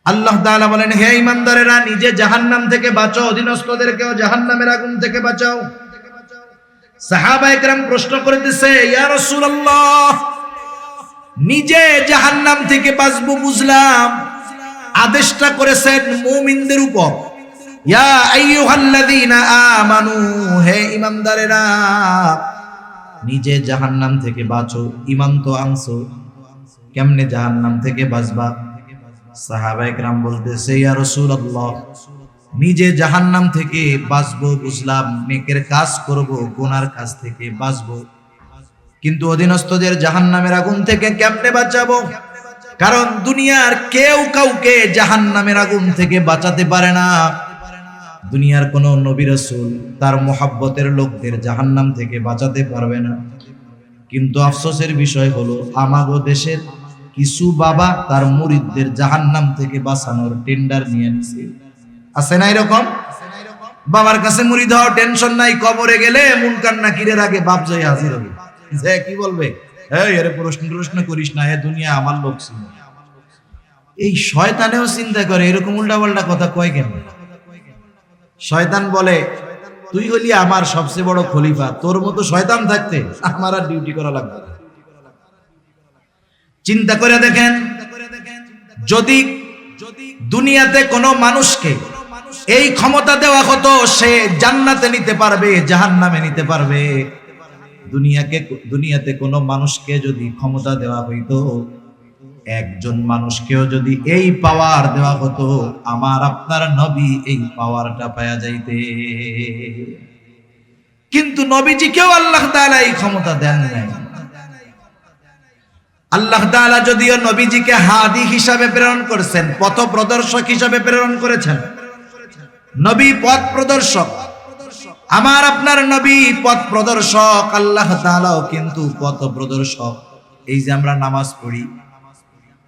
আল্লাহ তাআলা বলেন, হে ঈমানদারেরা, নিজে জাহান্নাম থেকে বাঁচো, অধীনস্থদেরকেও জাহান্নামের আগুন থেকে বাঁচাও। সাহাবায়ে কেরাম প্রশ্ন করতেছে, ইয়া রাসূলুল্লাহ, নিজে জাহান্নাম থেকে বাঁচবো বুঝলাম, আদেশটা করেছেন মুমিনদের উপর। ইয়া আইয়ুহাল্লাযীনা আমানু, হে ঈমানদারেরা, নিজে জাহান্নাম থেকে বাঁচো, ঈমান তো আনছো, কেমনে জাহান্নাম থেকে বাঁচবা? সাহাবায়ে কেরাম বলতেছে, ইয়া রাসূলুল্লাহ, নিজে জাহান্নাম থেকে বাঁচবো বুঝলাম, নেকের কাজ করব, গুনার কাজ থেকে বাঁচবো, কিন্তু অধীনস্থদের জাহান্নামের আগুন থেকে কেমনে বাঁচাবো? কারণ দুনিয়ার কেউ কাউকে জাহান্নামের আগুন থেকে বাঁচাতে পারে না। দুনিয়ার কোন নবী রাসূল তার মুহাব্বতের লোকদের জাহান্নাম থেকে বাঁচাতে পারবে না। কিন্তু আফসোসের বিষয় হলো, আমাগো দেশের কিছু বাবা তার মুরিদদের জাহান্নাম থেকে বাঁচানোর টেন্ডার নিয়ে নিছে। আছে না এরকম? বাবার কাছে মুরিদ হওয়ার টেনশন নাই, কবরে গেলে মুনকার নাকিরের আগে বাপ যাই হাজির হবে। যে কি বলবে, এই এর প্রশ্ন করিস না, এ দুনিয়া আমার লোক ছিল। এই শয়তানেও চিন্তা করে, এরকম উল্টাপাল্টা কথা কয় কেন? শয়তান বলে, তুই হলি আমার সবচেয়ে বড় খলিফা, তোর মতো শয়তান থাকতে আমার আর ডিউটি করা লাগবে না। চিন্তা করে দেখেন, যদি দুনিয়াতে কোনো মানুষকে এই ক্ষমতা দেওয়া হতো, সে জান্নাতে নিতে পারবে, জাহান্নামে নিতে পারবে। দুনিয়াতে কোনো মানুষকে যদি ক্ষমতা দেওয়া হইতো, একজন মানুষকেও যদি এই পাওয়ার দেওয়া হতো, আমার আপনার নবী এই পাওয়ারটা পাওয়া যাইতে। কিন্তু নবীজিকেও আল্লাহ তাআলা এই ক্ষমতা দেন নাই। আল্লাহ তাআলা যদিও নবীজিকে হাদি হিসাবে প্রেরণ করেছেন, পথ প্রদর্শক হিসাবে প্রেরণ করেছেন, নবী পথ প্রদর্শক, আমার আপনার নবী পথ প্রদর্শক, আল্লাহ তাআলাও কিন্তু পথ প্রদর্শক। এই যে আমরা নামাজ পড়ি,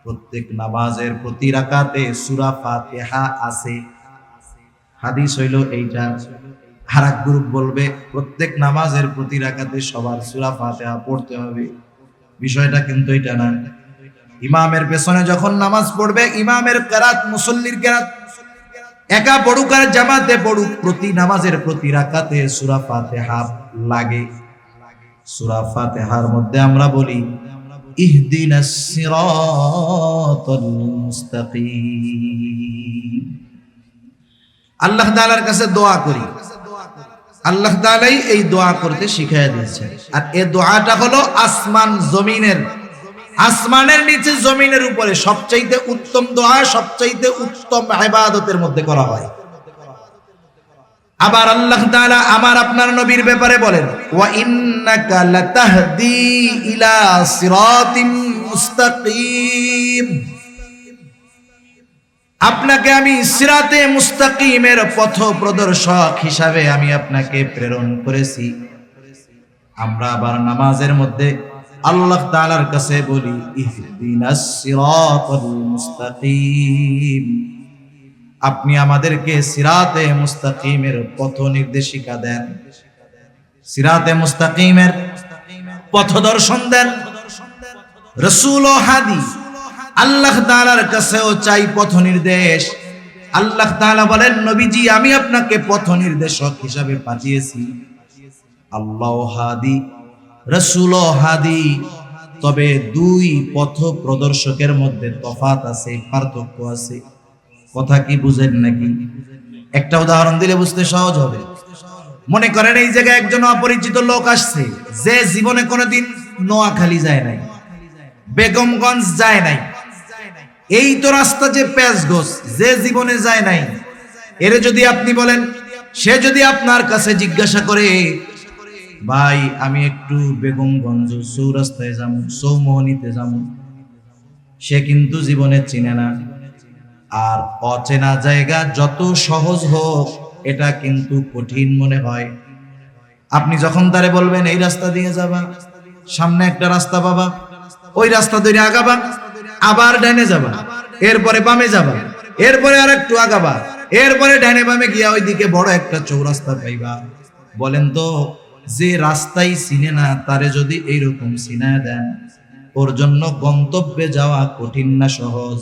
প্রত্যেক নামাজের প্রতি রাকাতে সূরা ফাতিহা আছে। হাদিস হইল এইটা। আরেক গ্রুপ বলবে প্রত্যেক নামাজের প্রতি রাকাতে সবার সূরা ফাতিহা পড়তে হবে। বিষয়টা কিন্তু এটা না। ইমামের পেছনে যখন নামাজ পড়বে, ইমামের কিরাত, মুসল্লির কিরাত, একা পড়ুক আর জামাতে পড়ুক, প্রতি নামাজের প্রতি রাকাতে সূরা ফাতিহা লাগে। সূরা ফাতিহার মধ্যে আমরা বলি, ইহদিনাস সিরাতাল মুস্তাকিম। আল্লাহ তাআলার কাছে দোয়া করি, আল্লাহ তাআলাই এই দোয়া করতে শিখিয়ে দিয়েছেন। আর এই দোয়াটা হলো আসমান জমিনের, আসমানের নিচে জমিনের উপরে সবচাইতে উত্তম দোয়া, সবচাইতে উত্তম ইবাদতের মধ্যে করা হয়। আবার আল্লাহ তাআলা আমার আপনার নবীর ব্যাপারে বলেন, ওয়া ইন্নাকা লাতাহদি ইলা সিরাতিম মুস্তাকিম, আপনাকে আমি সিরাতে মুস্তাকিমের পথ প্রদর্শক হিসাবে আমি আপনাকে প্রেরণ করেছি। আমরা আবার নামাজের মধ্যে আল্লাহ তাআলার কাছে বলি, ইহদিনাস সিরাতাল মুস্তাকিম, আপনি আমাদেরকে সিরাতে মুস্তাকিমের পথ নির্দেশিকা দেন, সিরাতে মুস্তাকিমের পথ দর্শন দেন। রাসূল ও হাদি, আল্লাহ তাআলার কাছেও চাই পথ নির্দেশ। আল্লাহ তাআলা বলেন, নবীজি আমি আপনাকে পথ নির্দেশক হিসাবে পাঠিয়েছি। আল্লাহ হাদি, রাসূল ও হাদি, তবে দুই পথ প্রদর্শকের মধ্যে তফাত আছে, পার্থক্য আছে। কথা কি বুঝেন নাকি? একটা উদাহরণ দিলে বুঝতে সহজ হবে। মনে করেন এই জায়গায় একজন অপরিচিত লোক আসছে, যে জীবনে কোনোদিন নোয়াখালী যায় নাই, বেগমগঞ্জ যায় নাই, এই তো রাস্তা যে পেঁচগোছ, যে জীবনে যায় নাই, এরে যদি আপনি বলেন, সে যদি আপনার কাছে জিজ্ঞাসা করে, ভাই আমি একটু বেগমগঞ্জ চৌরাস্তায় যাবো, চৌমোহনীতে যাবো, সে কিন্তু জীবনে চিনে না। আর অচেনা জায়গা যত সহজ হোক, এটা কিন্তু কঠিন মনে হয়। আপনি যখন তারে বলবেন এই রাস্তা দিয়ে যাবা, সামনে একটা রাস্তা পাবা, ওই রাস্তা ধরে আগাবা, আবার ডানে যাবা, এরপরে বামে যাবা, এরপরে আর একটু আগাবা, এরপরে ডানে বামে গিয়া ওইদিকে বড় একটা চৌরাস্তা পাইবা। বলেন তো, যে রাস্তাই চিনে না তারে যদি এইরকম চিনায় দেন, ওর জন্য গন্তব্যে যাওয়া কঠিন না সহজ?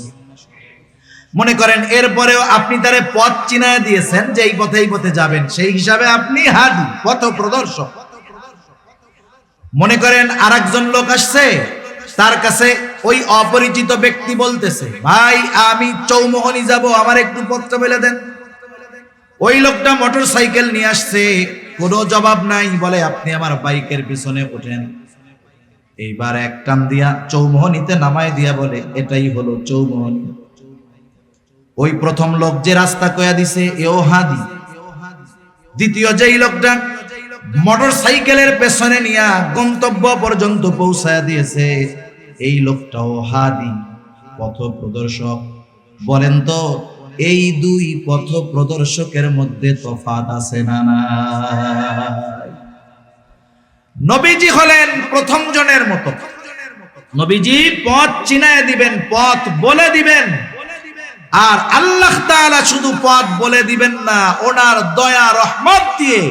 মনে করেন এরপরেও আপনি তারে পথ চিনায় দিয়েছেন যে এই পথে যাবেন, সেই হিসাবে আপনি হাদি, পথ প্রদর্শক। মনে করেন আরেকজন লোক আসছে, তার কাছে ওই অপরিচিত ব্যক্তি বলতেছে, ভাই আমি চৌমোহনী যাব, আমার একটু পথটা বলে দেন। ওই লোকটা মোটর সাইকেল নিয়ে আসছে, কোনো জবাব নাই, বলে আপনি আমার বাইকের পিছনে ওঠেন। এইবার এক টান দিয়া চৌমোহনীতে নামায় দিয়া বলে এটাই হলো চৌমোহনী। ওই প্রথম লোক যে রাস্তা কয়া দিছে এও হাদি। দ্বিতীয় যেই লোকটা মোটর সাইকেলের পেছনে নিয়া গন্তব্য পর্যন্ত পৌঁছায়া দিয়েছে, এই লোকটাও হাদি, পথ প্রদর্শক। বলেন তো এই দুই পথ প্রদর্শকের মধ্যে তফাৎ আছে না নাই? নবীজি হলেন প্রথম জনের মতো। নবীজি পথ চিনায় দিবেন, পথ বলে দিবেন। আর আল্লাহ তাআলা শুধু পথ বলে দিবেন না, ওনার দয়া রহমত দিয়ে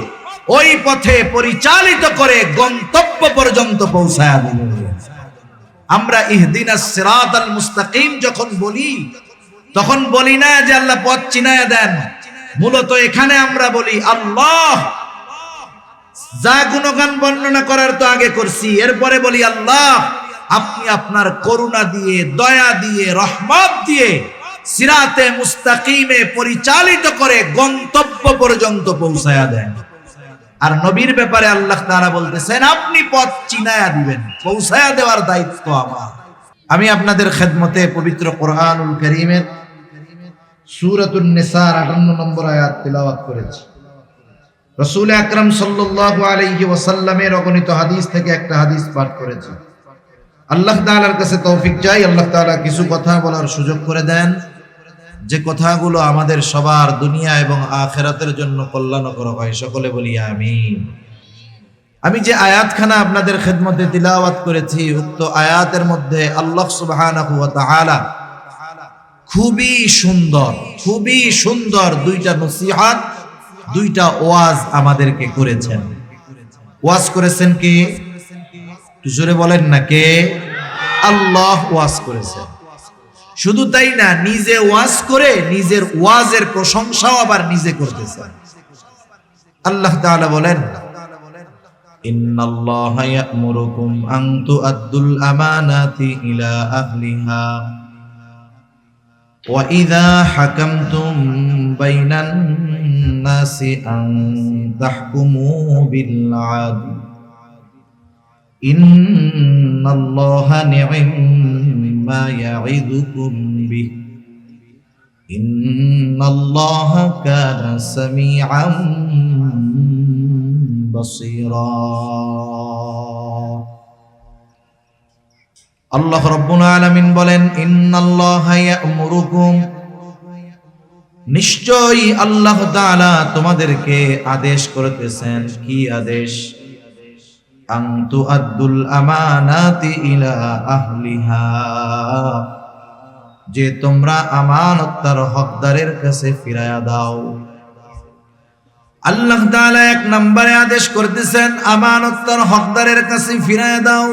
ওই পথে পরিচালিত করে গন্তব্য পর্যন্ত পৌঁছায়া দিবেন। আমরা ইহদিনাস সিরাতাল মুস্তাকিম যখন বলি, তখন বলি না যে আল্লাহ পথ চিনায় দেন। মূলত এখানে আমরা বলি আল্লাহ, যা গুণগান বর্ণনা করার তো আগে করছি, এরপরে বলি আল্লাহ আপনি আপনার করুণা দিয়ে, দয়া দিয়ে, রহমত দিয়ে সিরাতে মুস্তাকিমে পরিচালিত করে গন্তব্য পর্যন্ত পৌঁছায়া দেন। আর নবীর ব্যাপারে আল্লাহ তাআলা বলতেছেন আপনি পথ চিনায়া দিবেন, পৌঁছায়া দেওয়ার দায়িত্ব আমার। আমি আপনাদের খেদমতে পবিত্র কোরআনুল কারীমের সূরাতুন নিসার 58 নম্বর আয়াত তিলাওয়াত করেছি। রাসূল আকরাম সাল্লাল্লাহু আলাইহি ওয়াসাল্লামের অগণিত হাদিস থেকে একটা হাদিস পাঠ করেছি। আল্লাহ তাআলার কাছে তৌফিক চাই, আল্লাহ তাআলা কিছু কথা বলার সুযোগ করে দেন, যে কথাগুলো আমাদের সবার দুনিয়া এবং আখিরাতের জন্য কল্যাণকর হয়। সকলে বলি আমিন। আমি যে আয়াতখানা আপনাদের খেদমতে তিলাওয়াত করেছি, উক্ত আয়াতের মধ্যে আল্লাহ সুবহানাহু ওয়া তাআলা খুবই সুন্দর দুইটা নসিহত, দুইটা ওয়াজ আমাদেরকে করেছেন। ওয়াজ করেছেন কে? জোরে বলেন না কে? আল্লাহ ওয়াজ করেছেন। শুধু তাই না, নিজে ওয়াজ করে নিজের ওয়াজের প্রশংসাও আবার নিজে করতেছেন। আল্লাহ তাআলা বলেন, ইন্নাল্লাহা ইয়া'মুরুকুম আন তু'আদ্দুল আমানাতি ইলা আহলিহা ওয়া ইযা হাকামতুম বাইনান নাসি আন তাহকুমু বিল আদল ইন্নাল্লাহা নি'ম্মা ইয়া'iদুকুম বিহি ইন্নাল্লাহা কানা সামিআন বাসীরা। আল্লাহ রাব্বুল আলামিন বলেন, ইন্নাল্লাহা ইয়া'মুরুকুম, নিশ্চয়ই আল্লাহ তাআলা তোমাদেরকে আদেশ করতেছেন। কি আদেশ? আন তুআদ্দুল আমানাতি ইলা আহলিহা, যে তোমরা আমানত তার হকদারের কাছে ফিরায়া দাও। আল্লাহ তাআলা এক নম্বরে আদেশ করতেছেন আমানত তার হকদারের কাছে ফিরায়া দাও।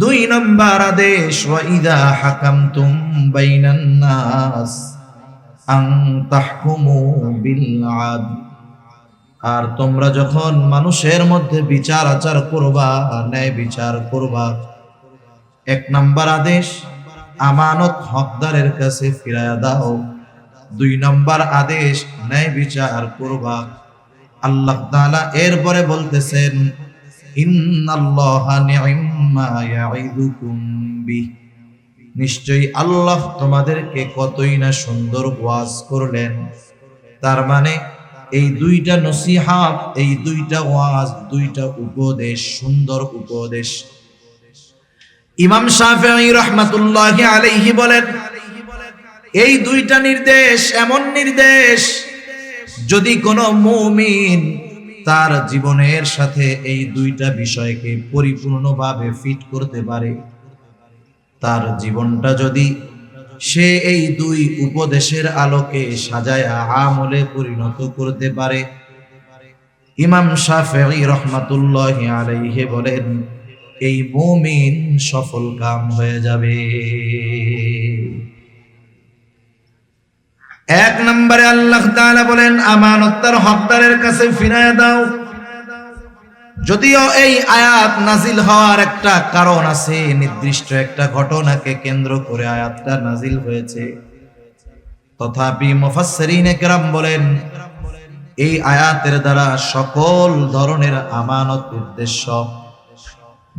দুই নম্বর আদেশ, ওয়া ইযা হাকামতুম বাইনান নাস আন তাহকুমু বিল আদল, আর তোমরা যখন মানুষের মধ্যে বিচার আচার করবা, ন্যায় বিচার করবা। এক নম্বর আদেশ, আমানত হকদারের কাছে ফিরায়া দাও। দুই নম্বর আদেশ, ন্যায় বিচার করবা। আল্লাহ তাআলা এরপরে বলতেছেন, ইন্নাল্লাহা নি'ম্মা ইয়া'iদুকুম বিহি, নিশ্চয়ই আল্লাহ তোমাদেরকে কতই না সুন্দর ওয়াজ করলেন। তার মানে এই দুইটা নসিহত, এই দুইটা ওয়াজ, দুইটা উপদেশ, সুন্দর উপদেশ। ইমাম শাফিঈ রাহমাতুল্লাহি আলাইহি বলেন, এই দুইটা নির্দেশ এমন নির্দেশ, যদি কোনো মুমিন তার জীবনের সাথে এই দুইটা বিষয়কে পরিপূর্ণভাবে ফিট করতে পারে, তার জীবনটা যদি সে এই দুই উপদেশের আলোকে সাজায়া আমলে পরিণত করতে পারে, ইমাম শাফিঈ রাহমাতুল্লাহি আলাইহি বলেন, এই মুমিন সফল কাম হয়ে যাবে। এক নম্বরে আল্লাহ তাআলা বলেন আমানত তার হকদারের কাছে ফিরায় দাও। যদিও এই আয়াত নাজিল হওয়ার একটা কারণ আছে, নির্দিষ্ট একটা ঘটনাকে কেন্দ্র করে আয়াতটা নাজিল হয়েছে, তথাপি মুফাসসিরিনে কেরাম বলেন এই আয়াতের দ্বারা সকল ধরনের আমানত উদ্দেশ্য।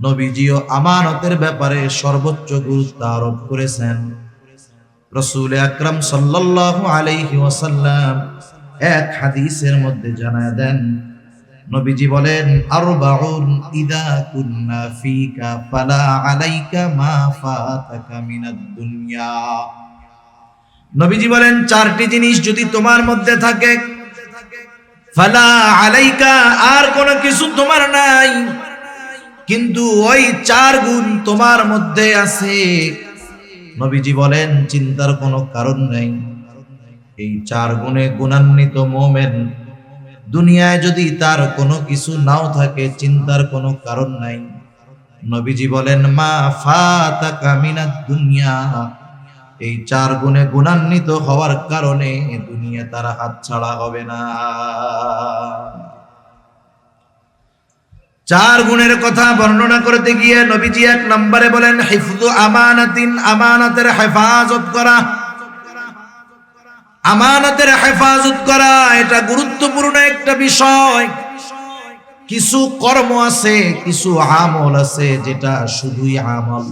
নবীজিও আমানতের ব্যাপারে সর্বোচ্চ গুরুত্ব আরোপ করেছেন। রাসূল আকরাম সাল্লাল্লাহু আলাইহি ওয়াসাল্লাম এক হাদিসের মধ্যে জানায় দেন, নবীজি বলেন আরবাউন ইযা কুন্না ফিকা ফালা আলাইকা মা ফাতাকা মিনাদ দুনিয়া। নবীজি বলেন চারটি জিনিস যদি তোমার মধ্যে থাকে, ফালা আলাইকা, আর কোনো কিছু তোমার নাই, কিন্তু ওই চার গুণ তোমার মধ্যে আছে, নবীজি বলেন চিন্তার কোনো কারণ নাই। এই চার গুণে গুণান্বিত মুমিন দুনিয়ায় যদি তার কোনো কিছু নাও থাকে, চিন্তার কোনো কারণ নাই। নবীজি বলেন মা ফাতাকা মিনাদ দুনিয়া, এই চার গুণে গুণান্বিত হওয়ার কারণে দুনিয়া তার হাতছাড়া হবে না। চার গুণের কথা বর্ণনা করতে গিয়ে নবীজি এক নম্বরে বলেন হিফযু আমানাতিন, আমানতের হেফাজত করা। আমানতের হেফাজত করা এটা গুরুত্বপূর্ণ একটা বিষয়। কিছু কর্ম আছে, কিছু আমল আছে যেটা শুধুই আমল,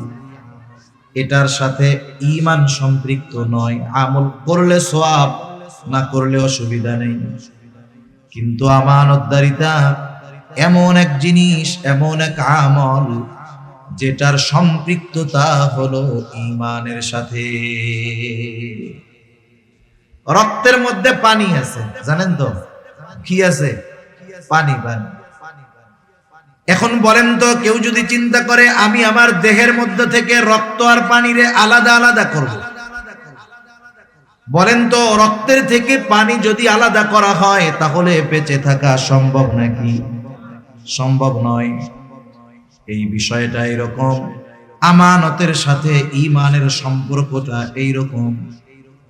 এটার সাথে ঈমান সম্পৃক্ত নয়। আমল করলে সওয়াব, না করলে অসুবিধা নেই। কিন্তু আমানতদারিতা এমন এক জিনিস, এমন এক আমল যেটার সম্পৃক্ততা হলো ঈমানের সাথে। রক্তের মধ্যে পানি আছে, জানেন তো কি আছে? পানি। পানি। এখন বলেন তো, কেউ যদি চিন্তা করে আমি আমার দেহের মধ্যে থেকে রক্ত আর পানিরে আলাদা আলাদা করব, বলেন তো রক্তের থেকে পানি যদি আলাদা করা হয় তাহলে বেঁচে থাকা সম্ভব নাকি? সম্ভব নয়। এই বিষয়টা এরকম, আমানতের সাথে ঈমানের সম্পর্কটা এইরকম।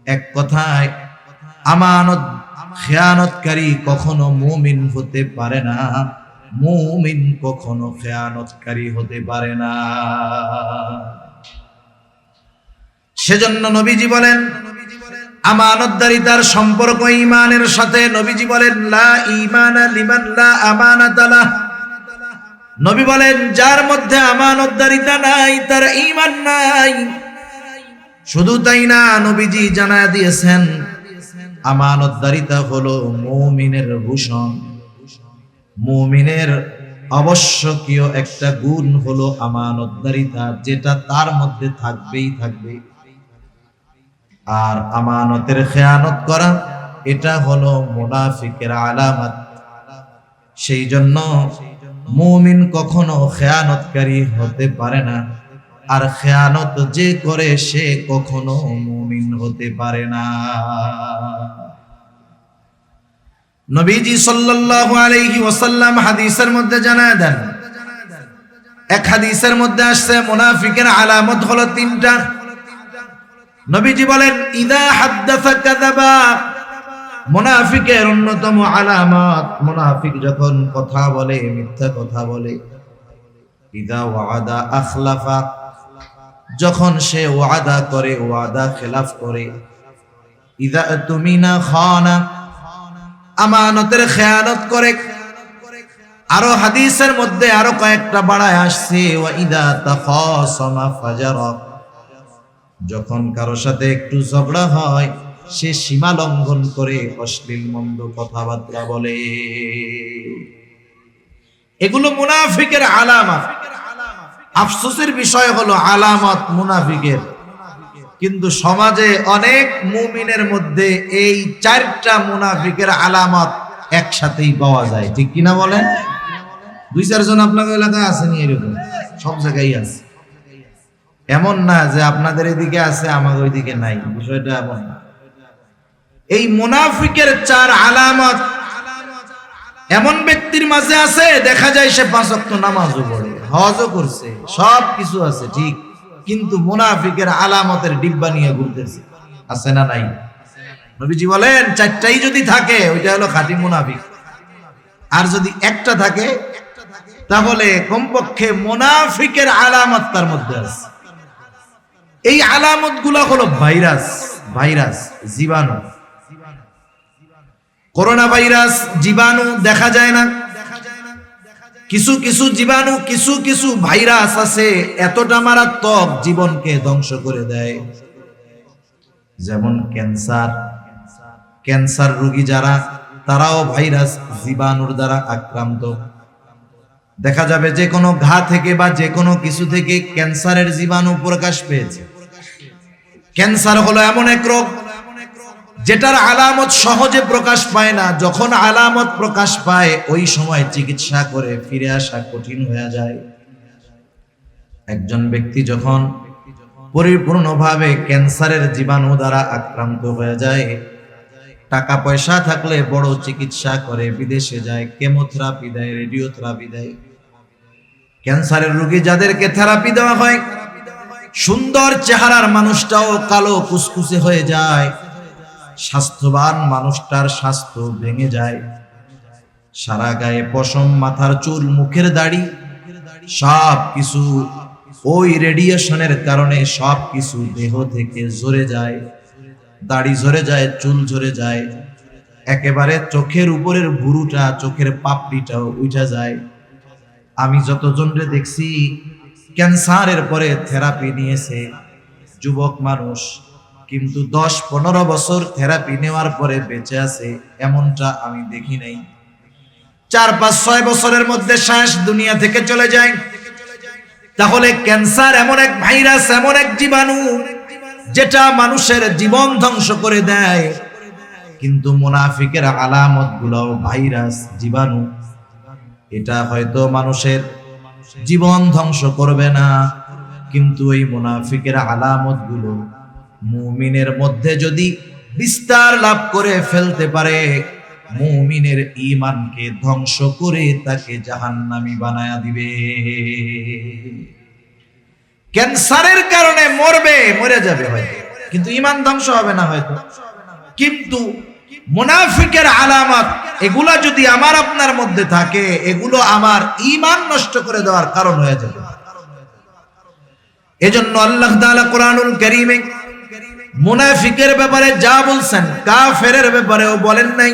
এক কথায় আমানত খেয়ানতকারী কখনো মুমিন হতে পারে না, মুমিন কখনো খেয়ানতকারী হতে পারে না। সেজন্য নবীজি বলেন আমানতদারিতার সম্পর্ক ঈমানের সাথে। নবীজি বলেন লা ঈমানা লিমান লা আমানাতা লাহ। নবী বলেন যার মধ্যে আমানতদারিতা নাই তার ঈমান নাই। শুধু তাই না, নবীজি জানায় দিয়েছেন আমানতদারিতা হলো মুমিনের ভূষণ। মুমিনের আবশ্যকীয় একটা গুণ হলো আমানতদারিতা, যেটা তার মধ্যে থাকবেই থাকবে। আর আমানতের খেয়ানত করা এটা হলো মুনাফিকের আলামত। সেই জন্য মুমিন কখনো খেয়ানতকারী হতে পারে না, আর খেয়ানত যে করে সে কখনো মুমিন হতে পারে না। নবীজি সাল্লাল্লাহু আলাইহি ওয়াসাল্লাম হাদিসের মধ্যে জানায় দেন, এক হাদিসের মধ্যে আসছে মুনাফিকের আলামত হলো তিনটা। নবীজি বলেন ইদা হাদ্দাসা কাযাবা, মুনাফিকের অন্যতম আলামত, মুনাফিক যখন কথা বলে মিথ্যা কথা বলে। ইদা ওয়াদা আখলাফা, যখন সে ওয়াদা করে ওয়াদা খেলাফ করে। ইদা তুমিনা খানা, আমানতের খেয়ানত করে। আরো হাদিসের মধ্যে আরো কয়েকটা বাড়ায় আসছে ওয়া ইদা তাখাসামা ফাজারা, যখন কারো সাথে একটু ঝগড়া হয় সে সীমা লঙ্ঘন করে অশ্লীল মন্দ কথাবার্তা বলে। এগুলো মুনাফিকের আলামত। আফসোসের বিষয় হলো আলামত মুনাফিকের, কিন্তু সমাজে অনেক মুমিনের মধ্যে এই চারটা মুনাফিকের আলামত একসাথেই পাওয়া যায়। ঠিক কিনা বলেন? দুই চারজন আপনাদের এলাকায় আসেনি এরকম? সব জায়গায় আছে। এমন না যে আপনাদের এদিকে আছে আমাদের ওইদিকে নাই, বিষয়টা এমন না। এই মুনাফিকের চার আলামত এমন ব্যক্তির মাঝে আছে, দেখা যায় সে 5 ওয়াক্ত নামাজও পড়ে, হজও করছে, সব কিছু আছে ঠিক, কিন্তু মুনাফিকের আলামতের ডিব্বা নিয়ে ঘুরতেছে। আছে না নাই? নবীজি বলেন চারটাই যদি থাকে ওইটা হলো খাঁটি মুনাফিক, আর যদি একটা থাকে তাহলে কমপক্ষে মুনাফিকের আলামত তার মধ্যে আছে। এই আলামত গুলো হলো ভাইরাস জীবাণু। করোনা ভাইরাস জীবাণু দেখা যায় না, কিছু কিছু জীবাণু কিছু কিছু ভাইরাস আছে এতটা মারাত্মক জীবনকে ধ্বংস করে দেয়। যেমন ক্যান্সার রোগী যারা, তারাও ভাইরাস জীবাণুর দ্বারা আক্রান্ত। দেখা যাবে যে কোনো ঘা থেকে বা যে কোনো কিছু থেকে ক্যান্সারের জীবাণু প্রকাশ পেয়েছে। ক্যান্সার হলো এমন এক রোগ যেটার আলামত সহজে প্রকাশ পায় না, যখন আলামত প্রকাশ পায় ওই সময় চিকিৎসা করে ফিরে আসা কঠিন হয়ে যায়। একজন ব্যক্তি যখন পরিপূর্ণভাবে ক্যান্সারের জীবাণু দ্বারা আক্রান্ত হয়ে যায়, টাকা পয়সা থাকলে বড় চিকিৎসা করে বিদেশে যায়, কেমোথেরাপি দেয়, রেডিওথেরাপি দেয়। ক্যান্সারের রোগী যাদেরকে থেরাপি দেওয়া হয়, সুন্দর চেহারার মানুষটাও কালো কুসকুসে হয়ে যায়, স্বাস্থ্যবান মানুষটার স্বাস্থ্য ভেঙে যায়, সারা গায়ে পশম, মাথার চুল, মুখের দাড়ি সব কিছু ওই রেডিয়েশনের কারণে সব কিছু দেহ থেকে ঝরে যায়, দাড়ি ঝরে যায়, চুল ঝরে যায়, একেবারে চোখের উপরের ভুরুটা, চোখের পাপড়িটাও উঠে যায়। আমি যতজনরে দেখছি ক্যান্সারের পরে থেরাপি নিয়েছে যুবক মানুষ, কিন্তু 10-15 বছর থেরাপি নেওয়ার পরে বেঁচে আছে এমনটা আমি দেখি নাই। 4-5-6 বছরের মধ্যে শেষ, দুনিয়া থেকে চলে যায়। তাহলে ক্যান্সার এমন এক ভাইরাস, এমন এক জীবাণু যেটা মানুষের জীবন ধ্বংস করে দেয়। কিন্তু মুনাফিকের আলামত গুলো ভাইরাস, জীবাণু, এটা হয়তো মানুষের জীবন ধ্বংস করবে না, কিন্তু এই মুনাফিকের আলামত গুলো মুমিনের মধ্যে যদি বিস্তার লাভ করে ফেলতে পারে, মুমিনের ঈমানকে ধ্বংস করে তাকে জাহান্নামী বানায়া দিবে। ক্যান্সারের কারণে মরে যাবে হয়তো, কিন্তু ঈমান ধ্বংস হবে না হয়তো। কিন্তু মুনাফিকের আলামত এগুলা যদি আমার আপনার মধ্যে থাকে, এগুলো আমার ঈমান নষ্ট করে দেওয়ার কারণ হয়ে যাবে। এজন্য আল্লাহ তাআলা কোরআনুল কারীমে মুনাফিকের ব্যাপারে যা বলছেন, কাফেরের ব্যাপারেও বলেন নাই।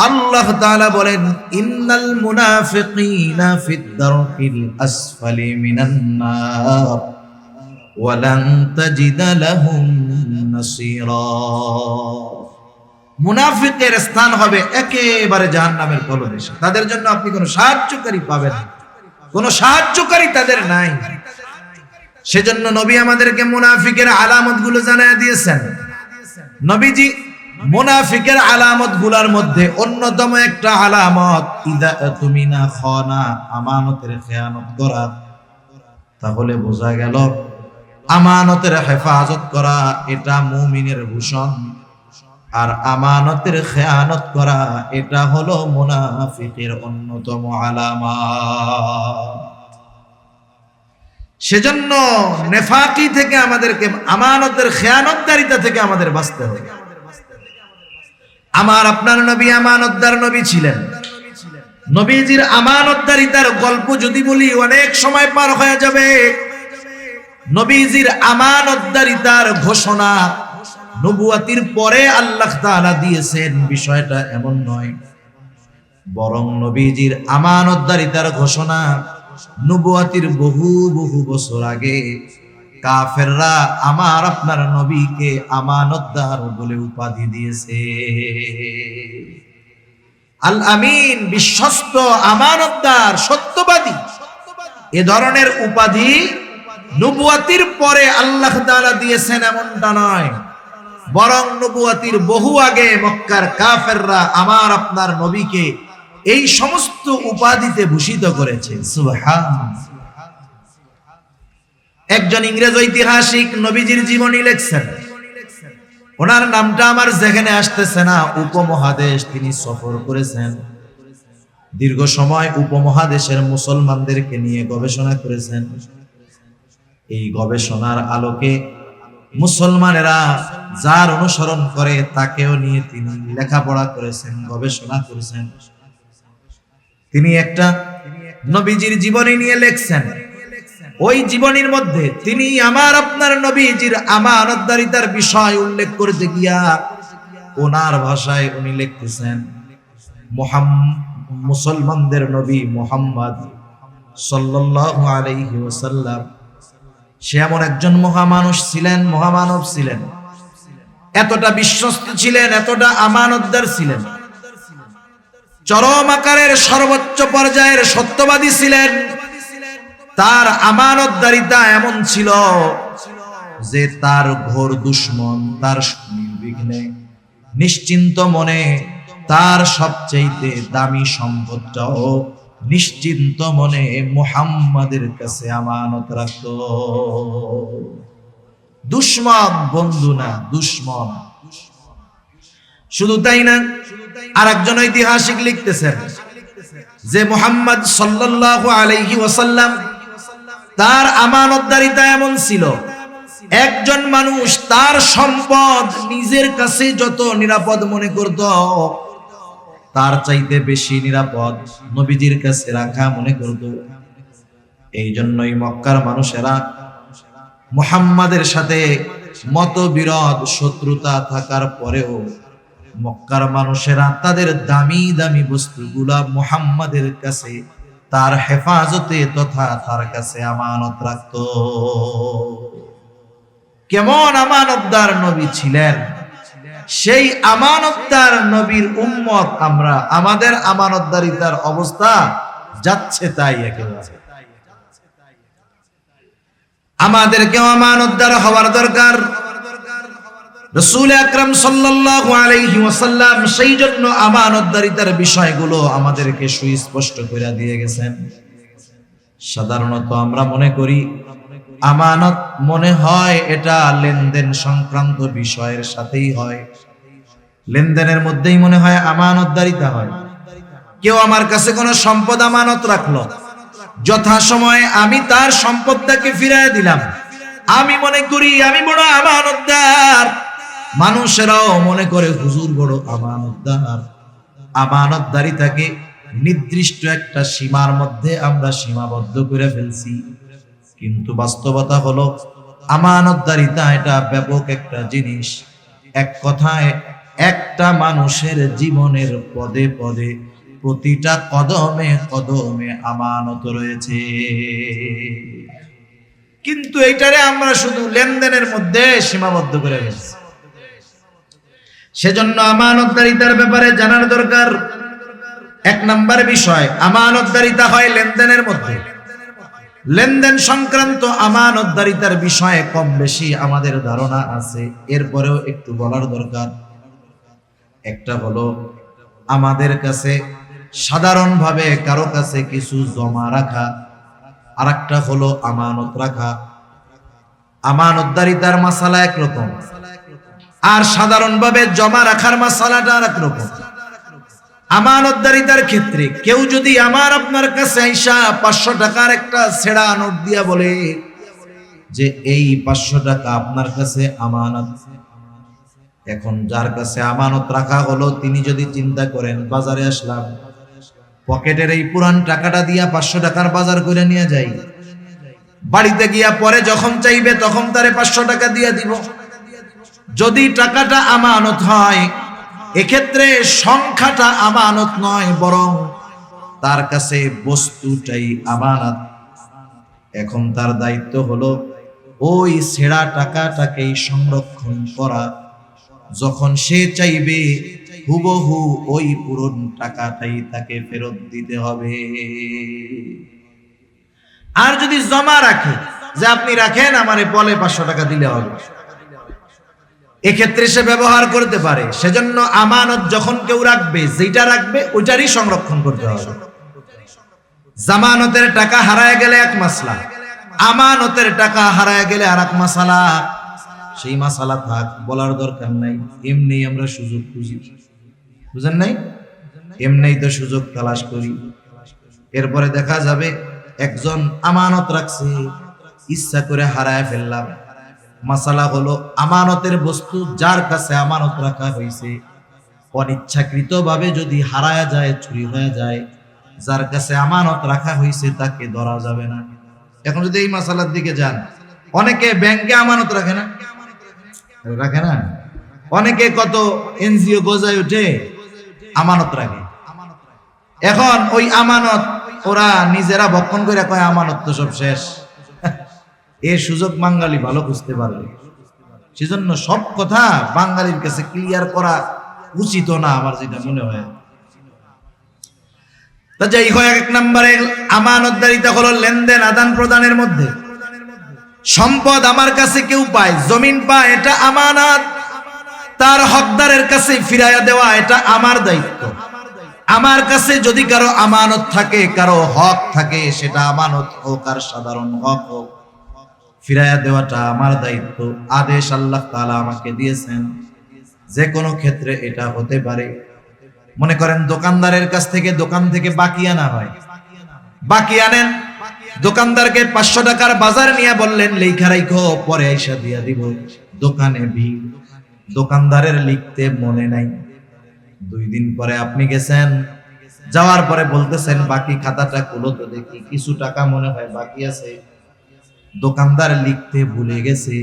আল্লাহ তাআলা বলেন, ইন্নাল মুনাফিকিনা ফিদ দারকিল আসফালি মিনান নার ওয়া লান তাজিদা লাহুম নাসীরা। মুনাফিকের স্থান হবে একেবারে জাহান্নামের তলদেশে। তাদের জন্য আপনি কোনো সাহায্যকারী পাবেন না, কোনো সাহায্যকারী তাদের নাই। সেজন্য নবী আমাদেরকে মুনাফিকের আলামত গুলো জানায় দিয়েছেন। নবীজি মুনাফিকের আলামত গুলার মধ্যে অন্যতম একটা আলামত, ইদা তুমিনা খানা, আমানতের খেয়ানত করা। তাহলে বোঝা গেল আমানতের হেফাজত করা এটা মুমিনের ভূষণ, আর আমানতের খেয়ানত করা এটা হলো মুনাফিকের অন্যতম আলামত। সেজন্য নেফাকি থেকে আমাদেরকে, আমানতের খেয়ানতদারিতা থেকে আমাদের বাঁচতে হবে। আমার আপনার নবী আমানতদার নবী ছিলেন। নবীজির আমানতদারিতার গল্প যদি বলি অনেক সময় পার হয়ে যাবে। নবীজির আমানতদারিতার ঘোষণা নবুয়াতির পরে আল্লাহ তাআলা দিয়েছেন, বিষয়টা এমন নয়। বরং নবীজির আমানতদারিতার ঘোষণা নবুয়াতির বহু বহু বছর আগে কাফেররা আমার আপনার নবীকে আমানতদার বলে উপাধি দিয়েছে। আল আমিন, বিশ্বস্ত, আমানতদার, সত্যবাদী, এ ধরনের উপাধি নবুয়াতির পরে আল্লাহ তাআলা দিয়েছেন এমনটা নয়। বরং নবুয়াতির বহু আগে মক্কার কাফেররা আমার আপনার নবীকে এই সমস্ত উপাধিতে ভূষিত করেছে। সুবহানাল্লাহ। একজন ইংরেজ ঐতিহাসিক নবীজির জীবনী লিখছেন, ওনার নামটা আমার যেখানে আসতেছে না। উপমহাদেশ তিনি সফর করেছেন, দীর্ঘ সময় উপমহাদেশের মুসলমানদেরকে নিয়ে গবেষণা করেছেন। এই গবেষণার আলোকে মুসলমানেরা যার অনুসরণ করে তাকেও নিয়ে তিনি লেখাপড়া করেছেন, গবেষণা করেছেন। তিনি একটা নবীজির জীবনী নিয়ে লিখছেন। ওই জীবনীর মধ্যে তিনি আমার আপনার নবীজির আমানতদারিতার বিষয় উল্লেখ করতে গিয়া ওনার ভাষায় উনি লিখতেছেন, মুসলমানদের নবী মুহাম্মদ সাল্লাল্লাহু আলাইহি ওয়াসাল্লাম সে এমন একজন মহামানুষ ছিলেন, মহামানব ছিলেন, এতটা বিশ্বস্ত ছিলেন, এতটা আমানতদার ছিলেন, চরম আকারের সর্বোচ্চ পর্যায়ের সত্যবাদী ছিলেন। তার আমানতদারিতা এমন ছিল যে তার ঘোর দুশমন তার নির্বিঘ্নে নিশ্চিন্ত মনে তার সবচেয়ে দামি সম্পদটাও নিশ্চিন্ত মনে মুহাম্মাদের কাছে আমানত রাখত। দুশমন বন্ধু না, দুশমন। শুধু তাই না, আরেকজন ঐতিহাসিক লিখতেছেন যে মুহাম্মদ সাল্লাল্লাহু আলাইহি ওয়াসাল্লাম তার আমানতদারিতা এমন ছিল, একজন মানুষ তার সম্পদ নিজের কাছে যত নিরাপদ মনে করত, তার চাইতে বেশি নিরাপদ নবীজির কাছে রাখা মনে করত। এই জন্যই মক্কার মানুষেরা মুহাম্মাদের সাথে মতবিরোধ শত্রুতা থাকার পরেও মক্কার মানুষেরা তাদের দামি দামি বস্তুগুলা মুহাম্মাদের কাছে তার হেফাজতে তথা তার কাছে আমানত রাখত। কেমন আমানতদার নবী ছিলেন! সেই আমানতদার নবীর উম্মত আমরা, আমাদের আমানতদারিতার অবস্থা যাচ্ছে তাই। একেবারে আমাদেরকেও আমানতদার হওয়ার দরকার। রাসূল আকরাম সাল্লাল্লাহু আলাইহি ওয়াসাল্লাম সেই জন্য আমানতদারিতার বিষয়গুলো আমাদেরকে সুস্পষ্ট করে দিয়ে গেছেন। সাধারণত আমরা মনে করি আমানত মনে হয় এটা লেনদেন সংক্রান্ত বিষয়ের সাথেই হয়, লেনদেনের মধ্যেই মনে হয় আমানতদারিতা হয়। কেউ আমার কাছে কোনো সম্পদ আমানত রাখলো, যথাসময়ে আমি তার সম্পদটাকে ফিরিয়ে দিলাম, আমি মনে করি আমি বড় আমানতদার। মানুষেরাও মনে করে হুজুর বড় আমানতদার। আমানতদারিতাকে নির্দিষ্ট একটা সীমার মধ্যে আমরা সীমাবদ্ধ করে ফেলছি, কিন্তু বাস্তবতা হলো আমানতদারিতা এটা ব্যাপক একটা জিনিস। এক কথায় একটা মানুষের জীবনের পদে পদে প্রতিটা কদমে কদমে আমানত রয়েছে, কিন্তু এইটারে আমরা শুধু লেনদেনের মধ্যে সীমাবদ্ধ করে ফেলছি। সেজন্য আমানতদারিতার ব্যাপারে জানার দরকার। এক নাম্বার বিষয়, আমানতদারিতা হয় লেনদেনের মধ্যে। লেনদেন সংক্রান্ত আমানতদারিতার বিষয়ে কম বেশি আমাদের ধারণা আছে, এরপরেও একটু বলার দরকার। একটা হলো আমাদের কাছে সাধারণভাবে কারো কাছে কিছু জমা রাখা, আর একটা হলো আমানত রাখা। আমানতদারিতার মাসালা একরকম, আর সাধারণভাবে জমা রাখার মাসালাটা আর একরকম। আমানতদারিতার ক্ষেত্রে কেউ যদি আমার আপনার কাছে আইসা 500 টাকার একটা ছেঁড়া নোট দিয়া বলে যে এই 500 টাকা আপনার কাছে আমানত, এখন যার কাছে আমানত রাখা হলো তিনি যদি চিন্তা করেন বাজারে আসলাম, পকেটের এই পুরান টাকাটা দিয়া 500 টাকার বাজার করে নিয়ে যাই, বাড়িতে গিয়া পরে যখন চাইবে তখন তারে 500 টাকা দিয়ে দিব। যদি টাকাটা আমানত হয়, এক্ষেত্রে সংখ্যাটা আমানত নয়, বরং তার কাছে বস্তুটাই আমানত। এখন তার দায়িত্ব হলো ওই ছেঁড়া টাকাটাকেই সংরক্ষণ করা, যখন সে চাইবে হুবহু ওই পুরন টাকাটাই তাকে ফেরত দিতে হবে। আর যদি জমা রাখে যে আপনি রাখেন আমারে বলে 500 টাকা দিলে হবে, এক্ষেত্রে সে ব্যবহার করতে পারে। সেজন্য আমানত যখন কেউ রাখবে, যেটা রাখবে ওইটারই সংরক্ষণ করতে হবে। জামানতের টাকা হারায় গেলে এক মাসলা, আমানতের টাকা হারায় গেলে আর এক মাসালা। সেই মাসালা থাক, বলার দরকার নাই, এমনি আমরা সুযোগ খুঁজি, বুঝেন নাই? এমনি তো সুযোগ তালাশ করি। এরপরে দেখা যাবে একজন আমানত রাখছে, ইচ্ছা করে হারায় ফেললাম, মাসালা হলো আমানতের বস্তু যার কাছে আমানত রাখা হয়েছে অনিচ্ছাকৃতভাবে যদি হারায়া যায়, চুরি হয়ে যায়, যার কাছে আমানত রাখা হয়েছে তাকে ধরা যাবে না। এখন যদি এই মাসালার দিকে যান, অনেকে ব্যাংকে আমানত রাখে না, রাখে না, অনেকে কত এনজিও গজায় উঠে আমানত রাখে। এখন ওই আমানত ওরা নিজেরা ভক্ষণ করে কয় আমানত তো সব শেষ। এই সুযোগ বাঙালি ভালো বুঝতে পারবে, সেজন্য সব কথা বাঙালির কাছে ক্লিয়ার করা উচিত না, আমার যেটা মনে হয়। তা যাই হোক, এক নম্বরে আমানতদারিতা হলো লেনদেন আদান প্রদানের মধ্যে। সম্পদ আমার কাছে কেউ পায়, জমিন পায়, এটা আমানত। তার হকদারের কাছে ফিরাইয়া দেওয়া এটা আমার দায়িত্ব। আমার কাছে যদি কারো আমানত থাকে, কারো হক থাকে, সেটা আমানত হোক আর সাধারণ হক হোক, ফিরাইয়া দেওয়াটা আমার দায়িত্ব। আদেশ আল্লাহ তাআলা আমাকে দিয়েছেন। যে কোনো ক্ষেত্রে এটা হতে পারে। মনে করেন দোকানদারের কাছ থেকে দোকান থেকে বাকি আনা হয়, বাকি আনেন, দোকানদারকে 500 টাকার বাজার নিয়ে বললেন লেখা রাখো, পরে আইসা দিয়া দিব। দোকানে ভিড়, দোকানদারের লিখতে মনে নাই। 2 দিন পরে আপনি গেছেন, যাওয়ার পরে বলতেছেন বাকি খাতাটা খুলো তো দেখি, কিছু টাকা মনে হয় বাকি আছে। দোকানদার লিখতে ভুলে গেছে,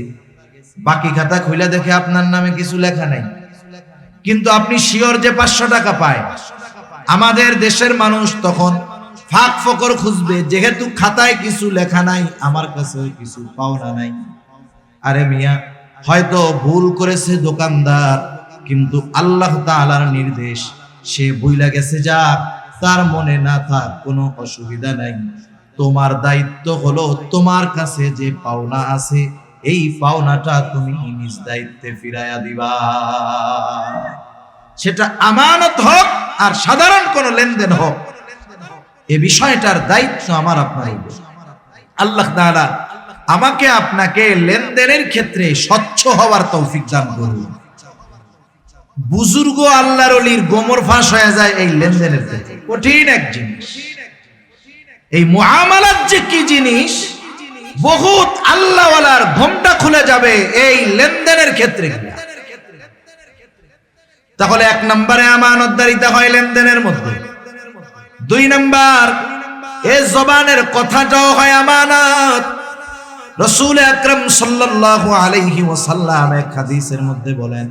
বাকি খাতা খুলে দেখে আপনার নামে কিছু লেখা নাই, কিন্তু আপনি শিওর যে 500 টাকা পায়। আমাদের দেশের মানুষ তখন ফাঁক ফকর খুঁজবে, যেহেতু খাতায় কিছু লেখা নাই, আমার কাছে কিছু পাওনা নাই। আরে মিয়া, হয়তো ভুল করেছে দোকানদার, কিন্তু আল্লাহ তাআলার নির্দেশ, সে ভুইলা গেছে, যা তার মনে না থাক, কোনো অসুবিধা নাই। তোমার দায়িত্ব হলো তোমার কাছে যে পাওনা আছে, এই পাওনাটা তুমি নিজ দায়িত্বে ফিরাইয়া দিবা। সেটা আমানত হোক আর সাধারণ কোন লেনদেন হোক, এই বিষয়টার দায়িত্ব আমার আপনার। আল্লাহ তাআলা আমাকে আপনাকে লেনদেনের ক্ষেত্রে স্বচ্ছ হওয়ার তৌফিক দান করুন। বুজুর্গ আল্লাহর ওলির গোমর ফাঁস হয়ে যায় এই লেনদেনের ক্ষেত্রে। কঠিন এক জিনিস এই মুআমালাত, যে কি জিনিস, বহুত আল্লাহওয়ালার ঘোমটা খুলে যাবে এই লেনদেনের ক্ষেত্রে। তাহলে 1 নম্বরে আমানতদারিতা হয় লেনদেনের মধ্যে। 2 নম্বর, এই জবানের কথাটাও হয় আমানত। রাসূল আকরাম সাল্লাল্লাহু আলাইহি ওয়াসাল্লাম এক হাদিসের মধ্যে বলেন,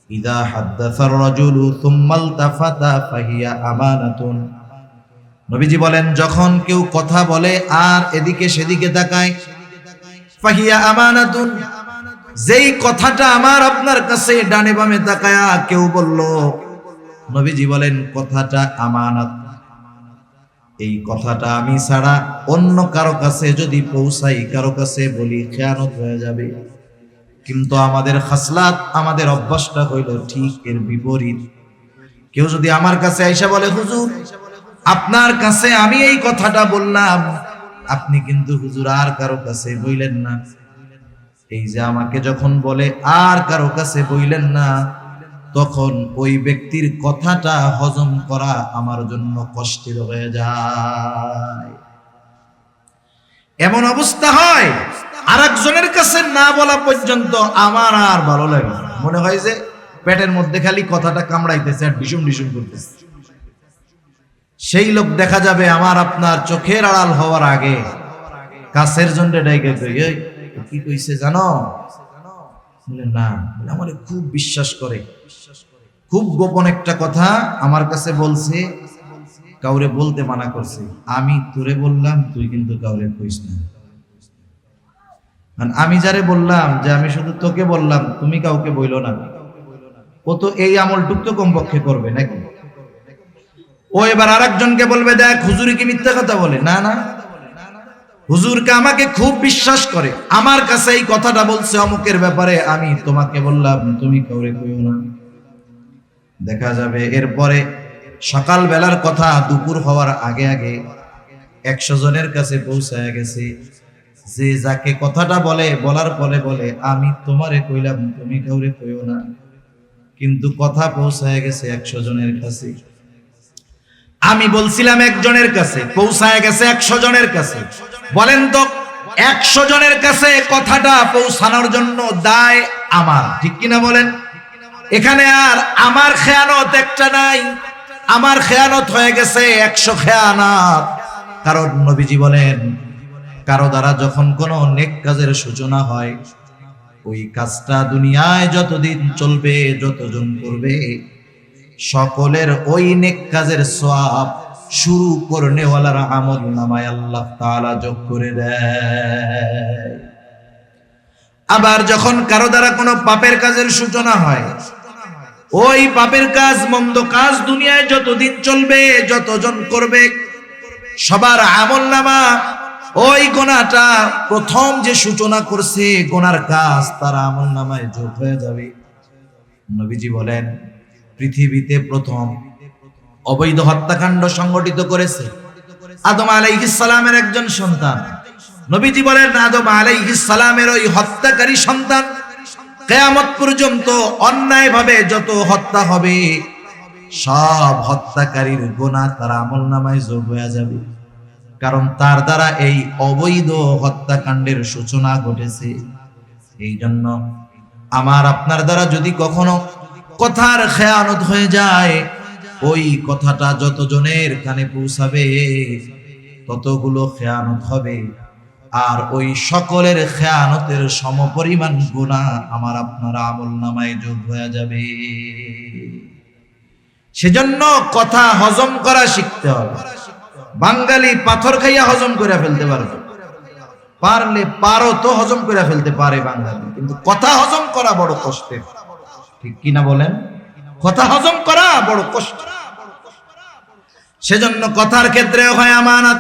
ইযা হাদাসার রাজুলু সুম্মা ইলতাফাতা ফাহিয়া আমানাতুন। নবীজি বলেন, যখন কেউ কথা বলে আর এদিকে সেদিকে তাকায়, ফাহিয়া আমানাতুন, যেই কথাটা আমার আপনার কাছে ডানে বামে তাকায়া কেউ বলল, নবীজি বলেন কথাটা আমানত। এই কথাটা আমি ছাড়া অন্য কারো কাছে যদি পৌঁছাই, কারো কাছে বলি, খেয়ানত হয়ে যাবে। কিন্তু আমাদের খাসলাত, আমাদের অভ্যাসটা হইল ঠিক এর বিপরীত। কেউ যদি আমার কাছে আইসা বলে, হুজুর আপনার কাছে আমি এই কথাটা বললাম, আপনি কিন্তু হুজুর আর কারো কাছে বইলেন না। এই যে আমাকে যখন বলে আর কারো কাছে বইলেন না, তখন ওই ব্যক্তির কথাটা হজম করা আমার জন্য কষ্টের হয়ে যায়। এমন অবস্থা হয় আরেকজনের কাছে না বলা পর্যন্ত আমার আর ভালো লাগে না। মনে হয় যে পেটের মধ্যে খালি কথাটা কামড়াইতেছে আর ডিসুম ডিসুম করতেছে। সেই লোক দেখা যাবে আমার আপনার চোখের আড়াল হওয়ার আগে কাছের জন্য ডাইকে কই, এই কি কইছে জানো? বলে না, আমারে খুব বিশ্বাস করে, খুব গোপন একটা কথা আমার কাছে বলছে, কাউরে বলতে মানা করছে। আমি তোরে বললাম, তুই কিন্তু কাউরে কইস না। আমি যারে বললাম যে আমি শুধু তোকে বললাম, তুমি কাউকে বইলো না, ও তো এই আমলটুক তো কমপক্ষে করবে নাকি? ও এবার আরেকজনকে বলবে, দেখ হুজুরি কি মিথ্যা কথা বলে? না না, হুজুরকে আমাকে খুব বিশ্বাস করে, আমার কাছে এই কথাটা বলছে অমুকের ব্যাপারে, আমি তোমাকে বললাম, তুমি কাউরে কইও না। দেখা যাবে এরপরে সকাল বেলার কথা দুপুর হওয়ার আগে আগে 100 জনের কাছে পৌঁছায় গেছে। যে যাকে কথাটা বলে, বলার পরে বলে, আমি তোমারে কইলাম, তুমি কাউরে কইও না, কিন্তু কথা পৌঁছায় গেছে 100 জনের কাছে। আমি বলছিলাম 1 জনের কাছে, পৌঁছায় গেছে 100 জনের কাছে। বলেন তো 100 জনের কাছে কথাটা পৌঁছানোর জন্য দায় আমার, ঠিক কিনা বলেন? এখানে আর আমার খেয়ানত একটা নাই, আমার খেয়ানত হয়ে গেছে 100 খেয়ানত। কারণ নবীজি বলেন, কারো দ্বারা যখন কোনো নেক কাজের সূচনা হয়, ওই কাজটা দুনিয়ায় যতদিন চলবে, যতজন করবে, সকলের ওই নেক কাজের সওয়াব শুরু করনেওয়ালার আমল নামায় আল্লাহ তাআলা যোগ করে দেয়। আবার যখন কারো দ্বারা কোনো পাপের কাজের সূচনা হয়, ওই পাপের কাজ, মন্দ কাজ দুনিয়ায় যতদিন চলবে, যতজন করবে, সবার আমল নামা ওই গোনাটা প্রথম যে সূচনা করছে গোনার কাজ, তার আমল নামায় যোগ হয়ে যাবে। নবীজি বলেন, পৃথিবীতে প্রথম অবৈধ হত্যাকাণ্ড সংগঠিত করেছে আদম আলাইহিস সালামের একজন সন্তান। নবীজি বলেন, আদম আলাইহিস সালামের ওই হত্যাকারী সন্তান কিয়ামত পর্যন্ত অন্যায়ভাবে যত হত্যা হবে, সব হত্যাকারীর গুনাহ তার আমলনামায় যোগ হয়ে যাবে। কারণ তার দ্বারা এই অবৈধ হত্যাকাণ্ডের সূচনা ঘটেছে। এই জন্য আমার আপনার দ্বারা যদি কখনো কথার খেয়ানত হয়ে যায়, ওই কথাটা যতজনের কানে পৌঁছাবে, ততগুলো খেয়ানত হবে, আর ওই সকলের খেয়ানতের সমপরিমাণ গুনাহ আমার আপনার আমলনামায় যোগ হয়ে যাবে। সেজন্য কথা হজম করা শিখতে হবে। বাঙালি পাথর খাইয়া হজম করে ফেলতে পারবে, পারলে পারো তো হজম করে ফেলতে পারে বাঙালি, কিন্তু কথা হজম করা বড় কষ্টের, ঠিক কিনা বলেন? কথা হজম করা বড় কষ্ট। সেজন্য কথার ক্ষেত্রে হয় আমানত।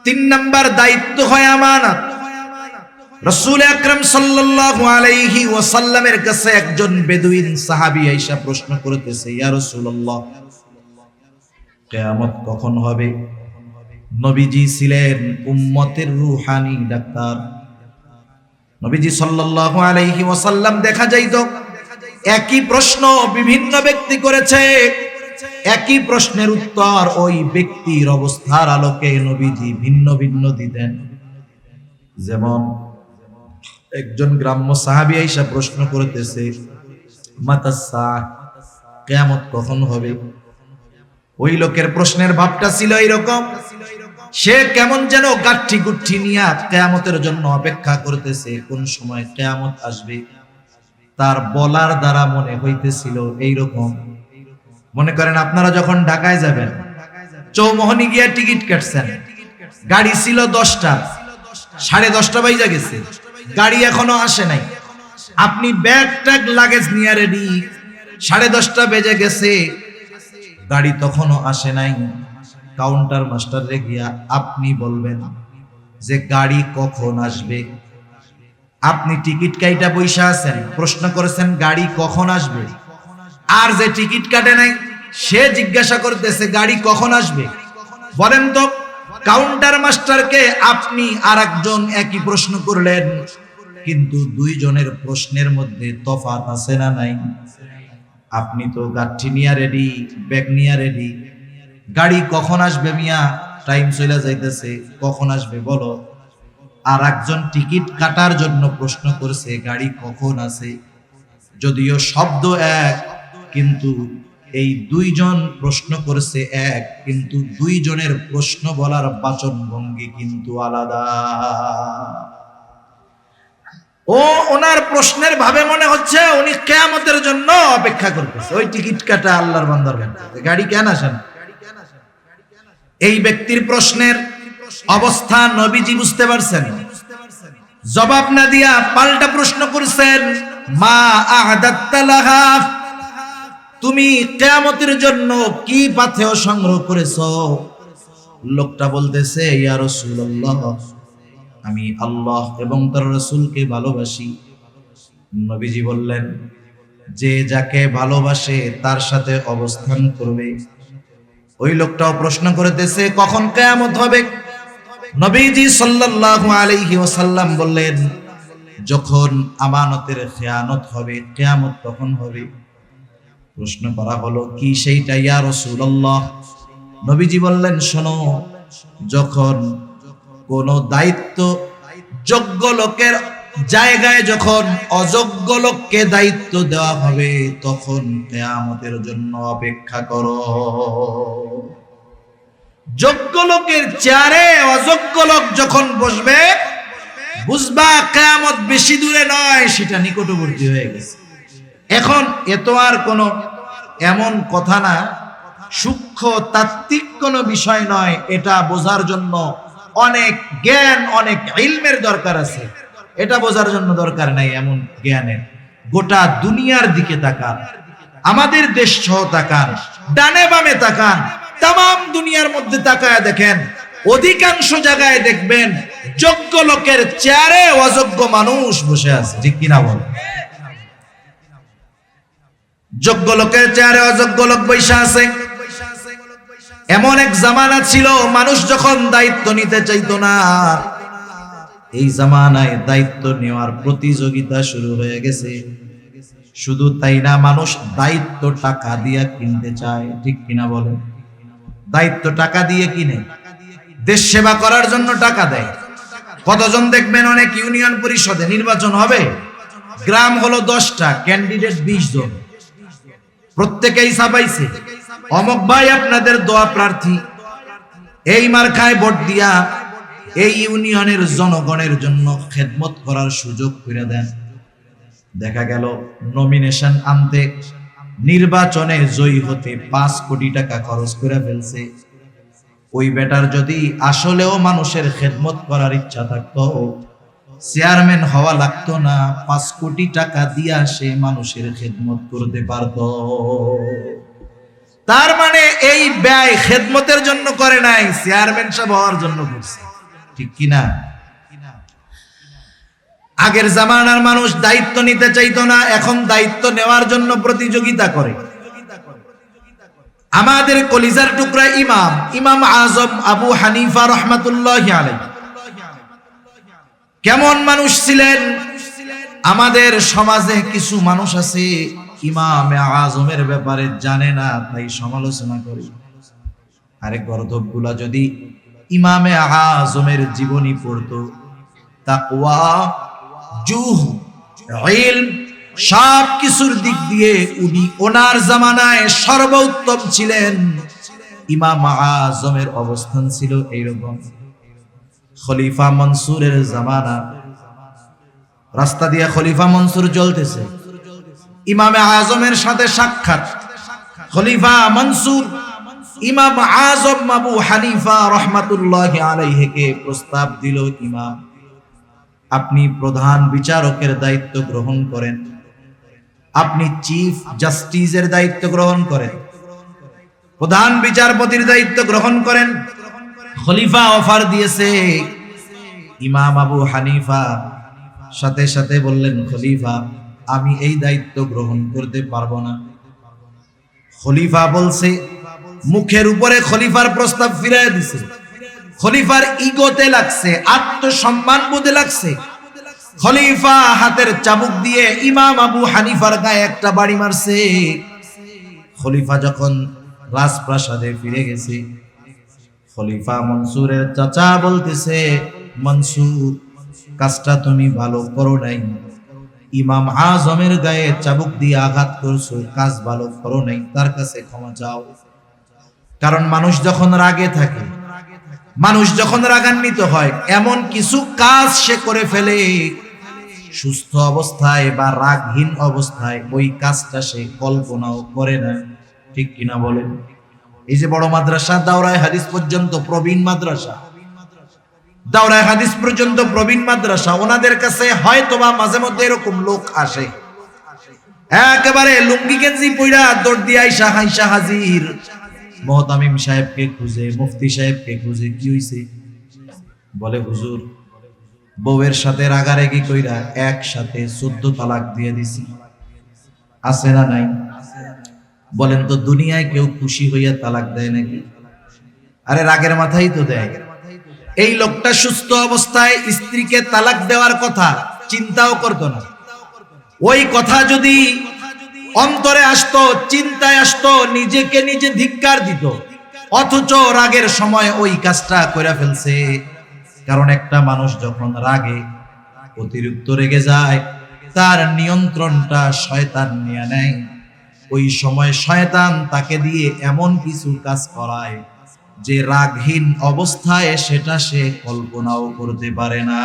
3 নাম্বার দায়িত্ব হয় আমানত। রাসূল আকরাম সাল্লাল্লাহু আলাইহি ওয়াসাল্লামের কাছে একজন বেদুইন সাহাবী আয়েশা প্রশ্ন করতেছে, ইয়া রাসূলুল্লাহ, কিয়ামত কখন হবে? নবীজি ছিলেন উম্মতের রূহানি ডাক্তার। নবীজি সাল্লাল্লাহু আলাইহি ওয়াসাল্লাম দেখা যাইতো একই প্রশ্ন বিভিন্ন ব্যক্তি করেছে, একই প্রশ্নের উত্তর ওই ব্যক্তির অবস্থার আলোকে নবীজি ভিন্ন ভিন্ন দিতেন। যেমন একজন গ্রাম্য সাহাবী আয়েশা প্রশ্ন করতেছে, মাতাসা, কিয়ামত কখন হবে? ওই লোকের প্রশ্নের ভাবটা ছিল এইরকম, সে কেমন যেন গাঠি গুঠি নিয়ে কিয়ামতের জন্য অপেক্ষা করতেছে, কোন সময় কিয়ামত আসবে। তার বলার দ্বারা মনে হইতেছিল এইরকম, মনে করেন আপনারা যখন ঢাকায় যাবেন, চৌমোহনী গিয়া টিকিট কাটছেন, গাড়ি ছিল 10টা, 10:30 বাজে গেছে, গাড়ি এখনো আসে নাই, আপনি ব্যাগ ট্যাগ লাগেজ নিয়ে রেডি, 10:30 বেজে গেছে, গাড়ি তখনও আসে নাই। কাউন্টার মাস্টারে গিয়া আপনি বলবেন যে গাড়ি কখন আসবে। আপনি টিকিট কাইটা পয়সা আছেন, প্রশ্ন করেছেন গাড়ি কখন আসবে, আর যে টিকিট কাটে নাই সে জিজ্ঞাসা করতেছে গাড়ি কখন আসবে। বলেন তো, কাউন্টার মাস্টারকে আপনি আর একজন একই প্রশ্ন করলেন, কিন্তু দুইজনের প্রশ্নের মধ্যে তফাৎ আছে না নাই? আপনি তো গাঠি নিয়া রেডি, ব্যাগ নিয়া রেডি, গাড়ি কখন আসবে মিয়া, টাইম চলে যাইতেছে, কখন আসবে বলো। আর একজন টিকিট কাটার জন্য প্রশ্ন করছে গাড়ি কখন আছে। যদিও শব্দ এক, কিন্তু এই দুইজন প্রশ্ন করছে এক, কিন্তু দুইজনের প্রশ্ন বলার বাচন ভঙ্গি কিন্তু আলাদা। ও ওনার প্রশ্নের ভাবে মনে হচ্ছে উনি কিয়ামতের জন্য অপেক্ষা করতেছে, ওই টিকিট কাটা আল্লাহর বান্দার গাড়ি কেন আসে না। এই ব্যক্তির প্রশ্নের অবস্থা নবীজি বুঝতে পারছেন, জবাব না দিয়া পাল্টা প্রশ্ন করছেন, মা আ'দাত্তা লাহা, তুমি কিয়ামতের জন্য কি পাথেয় সংগ্রহ করেছো? লোকটা বলতেছে, ইয়া রাসূলুল্লাহ, আমি আল্লাহ এবং তার রাসূলকে ভালোবাসি। নবীজি বললেন, যে যাকে ভালোবাসে তার সাথে অবস্থান করবে। ওই লোকটাও প্রশ্ন করতেছে কখন কিয়ামত হবে? নবীজি সাল্লাল্লাহু আলাইহি ওয়াসাল্লাম বললেন, যখন আমানতের খেয়ানত হবে, কিয়ামত তখন হবে। প্রশ্ন করা হলো, কি সেইটা ইয়া রাসূলুল্লাহ? নবীজি বললেন, শোনো, যখন কোন দায়িত্ব যোগ্য লোকের জায়গায় যখন অযোগ্য লোককে দায়িত্ব দেওয়া হবে তখন কিয়ামতের জন্য অপেক্ষা করো। যোগ্য লোকের চেয়ারে অযোগ্য লোক যখন বসবে বুঝবা কিয়ামত বেশি দূরে নয়, সেটা নিকটবর্তী হয়ে গেছে। এখন এত আর কোনো এমন কথা না, সূক্ষ্ম তাত্ত্বিক কোনো বিষয় নয়, এটা বোঝার জন্য অনেক জ্ঞান অনেক ইলমের দরকার আছে। এটা বোঝার জন্য দরকার নাই এমন জ্ঞানের। গোটা দুনিয়ার দিকে তাকান, আমাদের দেশ সহ তাকান, ডানে বামে তাকান, তাম দুনিয়ার মধ্যে তাকায় দেখেন, অধিকাংশ জায়গায় দেখবেন যোগ্য লোকের চেয়ারে অযোগ্য মানুষ বসে আছে। ঠিক কিনা বল? যোগ্য লোকের চেয়ারে অযোগ্য লোক বসে আছে। এমন এক জামানা ছিল মানুষ যখন দায়িত্ব নিতে চাইতো না, এই জামানায় দায়িত্ব নেওয়ার প্রতিযোগিতা শুরু হয়ে গেছে। শুধু তাই না, মানুষ দায়িত্ব টাকা দিয়ে কিনতে চায়। ঠিক কিনা বলেন? দায়িত্ব টাকা দিয়ে কিনে, দেশ সেবা করার জন্য টাকা দেয়। কতজন দেখবেন অনেক ইউনিয়ন পরিষদে নির্বাচন হবে, গ্রাম হলো 10টা, ক্যান্ডিডেট 20 জন, প্রত্যেকেই ছাপাইছে অমক ভাই আপনাদের দোয়া প্রার্থী, এই মার্কায় ভোট দিয়া এই ইউনিয়নের জনগণের জন্য খেদমত করার সুযোগ করে দেন। দেখা গেল নমিনেশন আনতে, নির্বাচনে জয়ী হতে 5 কোটি টাকা খরচ করে ফেলছে। ওই বেটার যদি আসলেও মানুষের খেদমত করার ইচ্ছা থাকতো, চেয়ারম্যান হওয়া লাগতো না, 5 কোটি টাকা দিয়া সে মানুষের খেদমত করতে পারত। তার মানে এই ব্যয় খেদমতের জন্য করে নাই, চেয়ারম্যান সাহেব হওয়ার জন্য করছে। ঠিক কিনা? আগের জামানার মানুষ দায়িত্ব নিতে চাইতো না, এখন দায়িত্ব নেওয়ার জন্য প্রতিযোগিতা করে। আমাদের কলিজার টুকরা ইমাম আজম আবু হানিফা রাহমাতুল্লাহি আলাইহি কেমন মানুষ ছিলেন? আমাদের সমাজে কিছু মানুষ আছে ইমামে আজমের ব্যাপারে জানে না, তাই সমালোচনা করে। আরে গর্দভগুলা যদি ইমামে আজমের জীবনী পড়তো, তাকওয়া, জুহ, ইলম, সব কিছুর দিক দিয়ে উনি ওনার জামানায় সর্বোত্তম ছিলেন। ইমাম আজমের অবস্থান ছিল এইরকম। খলিফা মনসুরের জামানা, রাস্তা দিয়ে খলিফা মনসুর চলতেছে, ইমামে আজমের সাথে সাক্ষাৎ। খলিফা মনসুর ইমাম আজম আবু হানিফা রাহমাতুল্লাহি আলাইহিকে প্রস্তাব দিল, ইমাম আপনি প্রধান বিচারকের দায়িত্ব গ্রহণ করেন, আপনি চিফ জাস্টিসের দায়িত্ব গ্রহণ করেন, প্রধান বিচারপতির দায়িত্ব গ্রহণ করেন। খলিফা অফার দিয়েছে। ইমাম আবু হানিফা সাথে সাথে বললেন, খলিফা আমি এই দায়িত্ব গ্রহণ করতে পারবো না। খলিফা বলছে, মুখের উপরে খলিফার প্রস্তাব ফিরিয়ে দিছে। খলিফার ইগোতে লাগছে, আত্মসম্মান বোধে লাগছে। খলিফা হাতের চাবুক দিয়ে ইমাম আবু হানিফার গায়ে একটা বাড়ি মারছে। খলিফা যখন রাজপ্রাসাদে ফিরে গেছে, খলিফা মনসুরের চাচা বলতেছে, মনসুর কাজটা তুমি ভালো করো নাই, ইমাম আজমের গায়ে চাবুক দিয়ে আঘাত করছো, কাজ ভালো করো নাই, তার কাছে ক্ষমা চাও। কারণ মানুষ যখন রাগে থাকে, মানুষ যখন রাগান্বিত হয়, এমন কিছু কাজ সে করে ফেলে সুস্থ অবস্থায় বা রাগহীন অবস্থায় ওই কাজটা সে কল্পনাও করে না। ঠিক কিনা বলেন? এই যে বড় মাদ্রাসা দাওরায়ে হাদিস পর্যন্ত প্রবীণ মাদ্রাসা, দাওরায়ে হাদিস পর্যন্ত প্রবীণ মাদ্রাসা, ওনাদের কাছে হয়তোবা মাঝে মধ্যে এরকম লোক আসে, একেবারে লুঙ্গি গেঞ্জি পইরা দৌড় দিয়ে আইসা হাইসা হাজির, মুহতামিম সাহেবকে খুঁজে, মুফতি সাহেবকে খুঁজে। কি হইছে? বলে হুজুর বউয়ের সাথে রাগারাগি কইরা একসাথে 14 তালাক দিয়ে দিছি। আছে না নাই? বলেন তো দুনিয়ায় কেউ খুশি হইয়া তালাক দেয় নাকি? আরে রাগের মাথায় তো দেয়। এই লোকটা সুস্থ অবস্থায় স্ত্রীকে তালাক দেওয়ার কথা চিন্তাও করতো না। ওই কথা যদি অন্তরে আসতো, চিন্তায় আসতো, নিজেকে নিজে ধিক্কার দিত, অথচ রাগের সময় ওই কাজটা করে ফেলছে। কারণ একটা মানুষ যখন রাগে অতিরিক্ত রেগে যায়, তার নিয়ন্ত্রণটা শয়তান নিয়ে নেয়। ওই সময় শয়তান তাকে দিয়ে এমন কিছু কাজ করায় যে রাগহীন অবস্থায় সেটা সে কল্পনাও করতে পারে না।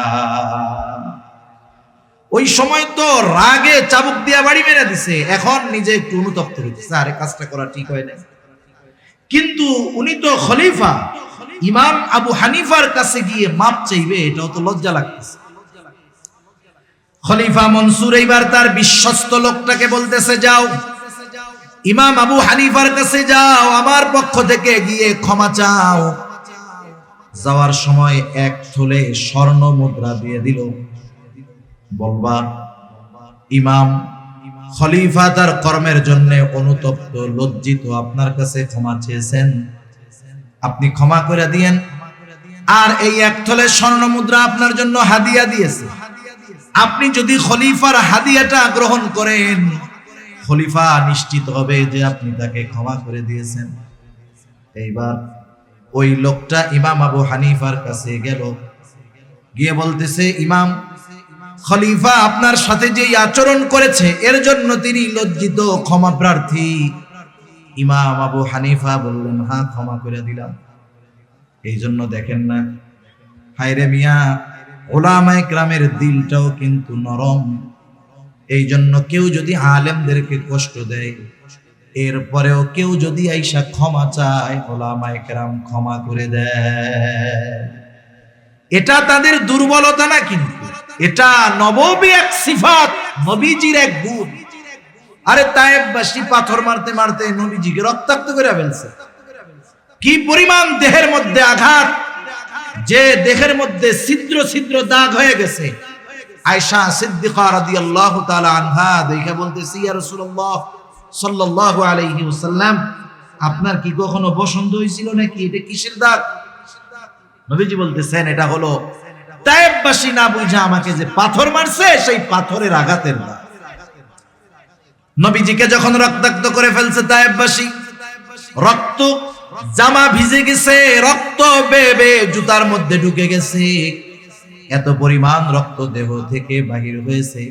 ওই সময় তো রাগে চাবুক দিয়া বাড়ি মেরে দিছে, এখন নিজে একটু অনুতপ্ত হইতেছে, আরে কাজটা করা ঠিক হয় না। কিন্তু উনি তো খলিফা, ইমাম আবু হানিফার কাছে গিয়ে মাপ চাইবে, এটাও তো লজ্জা লাগতেছে। খলিফা মনসুর এইবার তার বিশ্বস্ত লোকটাকে বলতেছে, যাও ইমাম আবু হানিফার কাছে যাও, আমার পক্ষ থেকে গিয়ে ক্ষমা চাও। যাওয়ার সময় এক থলে স্বর্ণ মুদ্রা দিয়ে দিল, বলবা ইমাম খলিফা তার কর্মের জন্য অনুতপ্ত লজ্জিত, আপনার কাছে ক্ষমা চেয়েছেন, আপনি ক্ষমা করে দিয়েন। আর এই এক থলে স্বর্ণ মুদ্রা আপনার জন্য হাদিয়া দিয়েছে, আপনি যদি খলিফার হাদিয়াটা গ্রহণ করেন, খলিফা নিশ্চিত হবে যে আপনি তাকে ক্ষমা করে দিয়েছেন। এইবার ওই লোকটা ইমাম আবু হানিফার কাছে গেল, গিয়ে বলতেছে, ইমাম খলিফা আপনার সাথে যে আচরণ করেছে এর জন্য তিনি লজ্জিত, ক্ষমা প্রার্থী। ইমাম আবু হানিফা বললেন, হ্যাঁ ক্ষমা করে দিলাম। এই জন্য দেখেন না, হায়রে মিয়া, ওলামায়ে কেরামের দিলটাও কিন্তু নরম। এই জন্য কেউ যদি আলেমদেরকে কষ্ট দেয়, এরপরেও কেউ যদি আইসা ক্ষমা চায়, ওলামায়ে কেরাম ক্ষমা করে দেয়। এটা তাদের দুর্বলতা না, কিন্তু এটা নববী এক সিফাত, নবীজির এক গুণ। আরে তায়েববাসী পাথর মারতে মারতে নবীজিকে রক্তাক্ত করে ফেলছে। কি পরিমাণ দেহের মধ্যে আঘাত, যে দেহের মধ্যে ছিদ্র ছিদ্র দাগ হয়ে গেছে। আয়েশা সিদ্দিকা রাদিয়াল্লাহু তাআলা আনহা দেখে বলতেছে, ইয়া রাসূলুল্লাহ সাল্লাল্লাহু আলাইহি ওয়াসাল্লাম, আপনার কি কখনো বসন্ত হয়েছিল নাকি? এটা কিসের দাগ? নবীজি বলতেছেন, এটা হলো তায়েববাসী না বুঝা আমাকে যে পাথর মারছে, সেই পাথরের আঘাতের দাগ। নবীজিকে যখন রক্তাক্ত করে ফেলছে তায়েববাসী, রক্ত জামা ভিজে গেছে, রক্ত বেয়ে বেয়ে জুতার মধ্যে ঢুকে গেছে, এত পরিমাণ রক্ত দেহ থেকে বাহির হয়েছে।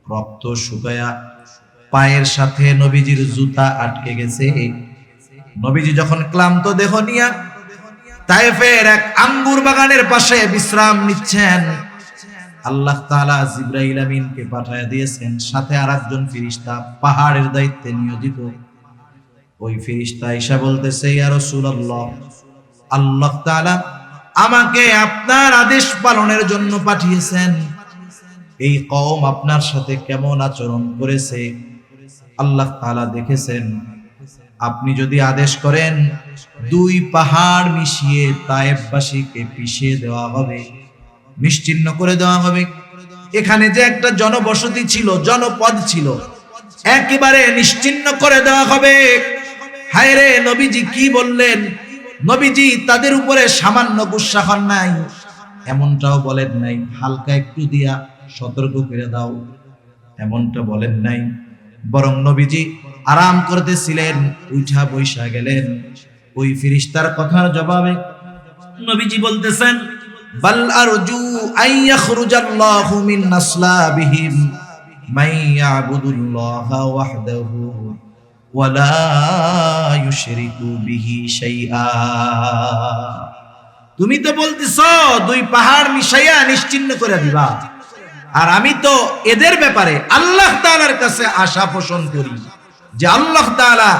রক্ত শুকায়া পায়ের সাথে নবীজির জুতা আটকে গেছে। নবীজি যখন ক্লান্ত দেহ নিয়া তায়েফের এক আঙ্গুর বাগানের পাশে বিশ্রাম নিচ্ছেন, আল্লাহ তাআলা জিবরাইল আমিনকে পাঠিয়ে দিয়েছেন, সাথে আরেকজন ফেরেশতা পাহাড়ের দায়িত্বে নিয়োজিত। ওই ফেরেশতা এসে বলতেছে, ইয়া রাসূলুল্লাহ, আল্লাহ তাআলা আমাকে আপনার আদেশ পালনের জন্য পাঠিয়েছেন। এই কওম আপনার সাথে কেমন আচরণ করেছে আল্লাহ তাআলা দেখেছেন। আপনি যদি আদেশ করেন, দুই পাহাড় মিশিয়ে তায়েফবাসীকে পিষিয়ে দেওয়া হবে, নিশ্চিহ্ন করে দেওয়া হবে। এখানে যে একটা জনবসতি ছিল, জনপদ ছিল, একেবারে নিশ্চিহ্ন করে দেওয়া হবে। হায় রে, নবীজি কি বললেন? নবীজি তাদের উপরে সামান্য গুসা হন নাই, এমনটাও বলেন নাই হালকা একটু দিয়া সতর্ক করে দাও, এমনটা বলেন নাই। বরং নবীজি আরাম করতেছিলেন, উঠা বৈশা গেলেন। ওই ফেরেশতার কথার জবাবে নবীজি বলতেছেন, বাল আরজু আন ইয়াখরুজাল্লাহু মিন নাসলাবিহিম মান ইয়াবুদুল্লাহা ওয়াহদাহু ওয়া লা ইউশরিকু বিহি শাইআ। তুমি তো বলতেছো দুই পাহাড় মিশাইয়া নিশ্চিহ্ন করে দিবা, আর আমি তো এদের ব্যাপারে আল্লাহ তাআলার কাছে আশা পোষণ করি যে আল্লাহ তাআলা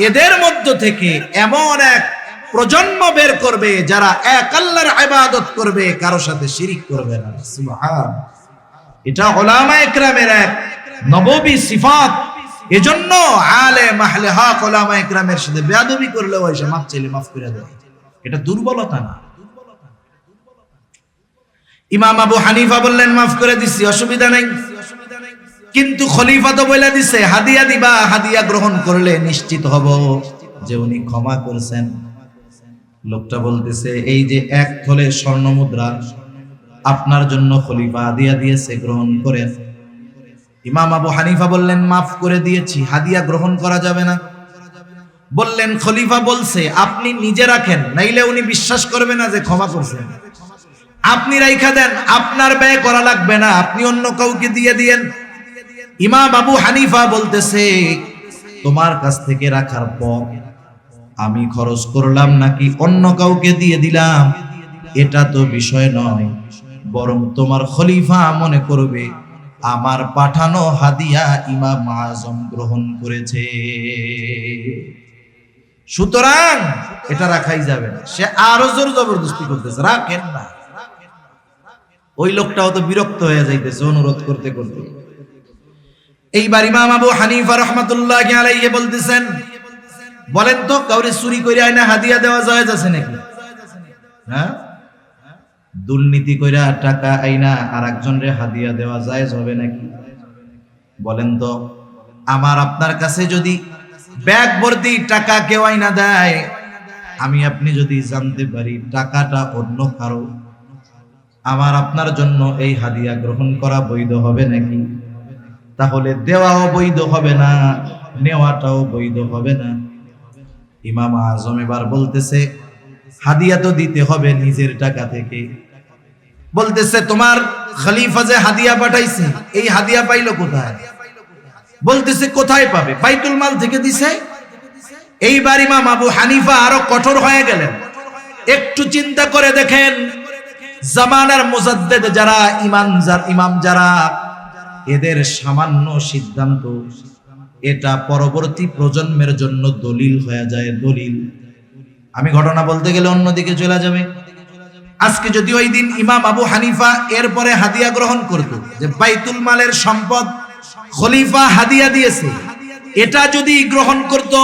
এদের মধ্য থেকে এমন এক প্রজন্ম বের করবে যারা এক আল্লাহর ইবাদত করবে, কারো সাথে শিরিক করবে না। সুবহান। এটা উলামায়ে কেরামের এক নববী সিফাত। এজন্য আলেম আহলে হক উলামায়ে কেরামের সাথে বেয়াদবি করলেও এসে মাফ চাইলে মাফ করে দেয়, এটা দুর্বলতা না। ইমাম আবু হানিফা বললেন, মাফ করে দিছি, অসুবিধা নাই। কিন্তু খলিফা তো বলে দিছে হাদিয়া দিবা, হাদিয়া গ্রহণ করলে নিশ্চিত হব যে উনি ক্ষমা করেছেন। লোকটা বলতেছে, এই যে এক থলে স্বর্ণ মুদ্রা আপনার জন্য খলিফা হাদিয়া দিয়েছে, গ্রহণ করেন। ইমাম আবু হানিফা বললেন, মাফ করে দিয়েছি, হাদিয়া গ্রহণ করা যাবে না। বললেন, খলিফা বলছে আপনি নিজে রাখেন, নাইলে উনি বিশ্বাস করবে না যে ক্ষমা করছেন। আপনি রাইখা দেন, আপনার ব্যয় করা লাগবে না, আপনি অন্য কাউকে দিয়ে দিয়েন। ইমাম আবু হানিফা বলতেছে, তোমার কাছ থেকে রাখার পর আমি খরচ করলাম নাকি অন্য কাউকে দিয়ে দিলাম এটা তো বিষয় নয়, বরং তোমার খলিফা মনে করবে আমার পাঠানো হাদিয়া ইমাম আজম গ্রহণ করেছে, সুতরাং এটা রাখাই যাবে না। সে আরো জোর জবরদস্তি করতেছে, রাখেন না। ওই লোকটাও তো বিরক্ত হয়ে যাইতেছে অনুরোধ করতে করতে। এইবার ইমাম আবু হানিফা রাহমাতুল্লাহি আলাইহি বলতেছেন, বলেন তো কাউরে চুরি করে আইনা হাদিয়া দেওয়া জায়েজ আছে নাকি? হ্যাঁ, দুর্নীতি কইরা টাকা আইনা আরেকজনরে হাদিয়া দেওয়া জায়েজ হবে নাকি? বলেন তো, আমার আপনার কাছে যদি ব্যাগ ভর্তি টাকা কেউ আইনা দেয়, আমি আপনি যদি জানতে পারি টাকাটা অন্য কারো, আমার আপনার জন্য এই হাদিয়া গ্রহণ করা বৈধ হবে নাকি? তাহলে দেওয়াও বৈধ হবে না, নেওয়াটাও বৈধ হবে না। ইমাম আজম এবার বলতেছে, হাদিয়া তো দিতে হবে নিজের টাকা থেকে। বলতেছে, তোমার খলিফা যে হাদিয়া পাঠাইছে, এই হাদিয়া পাইলো কোথায়? বলতেছে, কোথায় পাবে? বাইতুল মাল থেকে দিছে। এইবার ইমাম আবু হানিফা আরো কঠোর হয়ে গেলেন। একটু চিন্তা করে দেখেন, জামানার মুজাদ্দেদ যারা, ইমাম যারা, এদের সামান্য সিদ্ধান্ত এটা পরবর্তী প্রজন্মের জন্য দলিল হয়ে যায়, দলিল। আমি ঘটনা বলতে গেলে অন্যদিকে চলে যাবে। আজকে যদি ওই দিন ইমাম আবু হানিফা এরপরে হাদিয়া গ্রহণ করত, যে বাইতুল মালের সম্পদ খলিফা হাদিয়া দিয়েছে, এটা যদি গ্রহণ করত,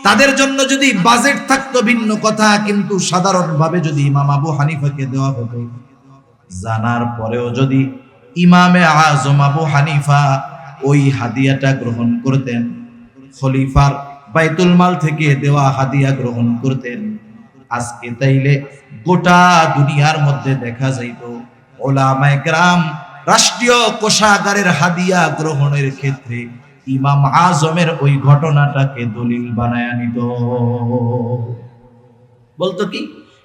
তাদের জন্য যদি বাজেট থাকতো ভিন্ন কথা, কিন্তু সাধারণভাবে যদি ইমাম আবু হানিফাকে দেওয়া হতো, জানার পরেও যদি ইমামে আজম আবু হানিফা ওই হাদিয়াটা গ্রহণ করতেন, খলিফার বাইতুল মাল থেকে দেওয়া হাদিয়া গ্রহণ করতেন, আজকে তাইলে গোটা দুনিয়ার মধ্যে দেখা যাইত উলামায়ে কেরাম রাষ্ট্রীয় কোষাগারের হাদিয়া গ্রহণের ক্ষেত্রে ইমাম আজমের ওই ঘটনাটাকে দলিল বানায়া নিত। বলতো কি,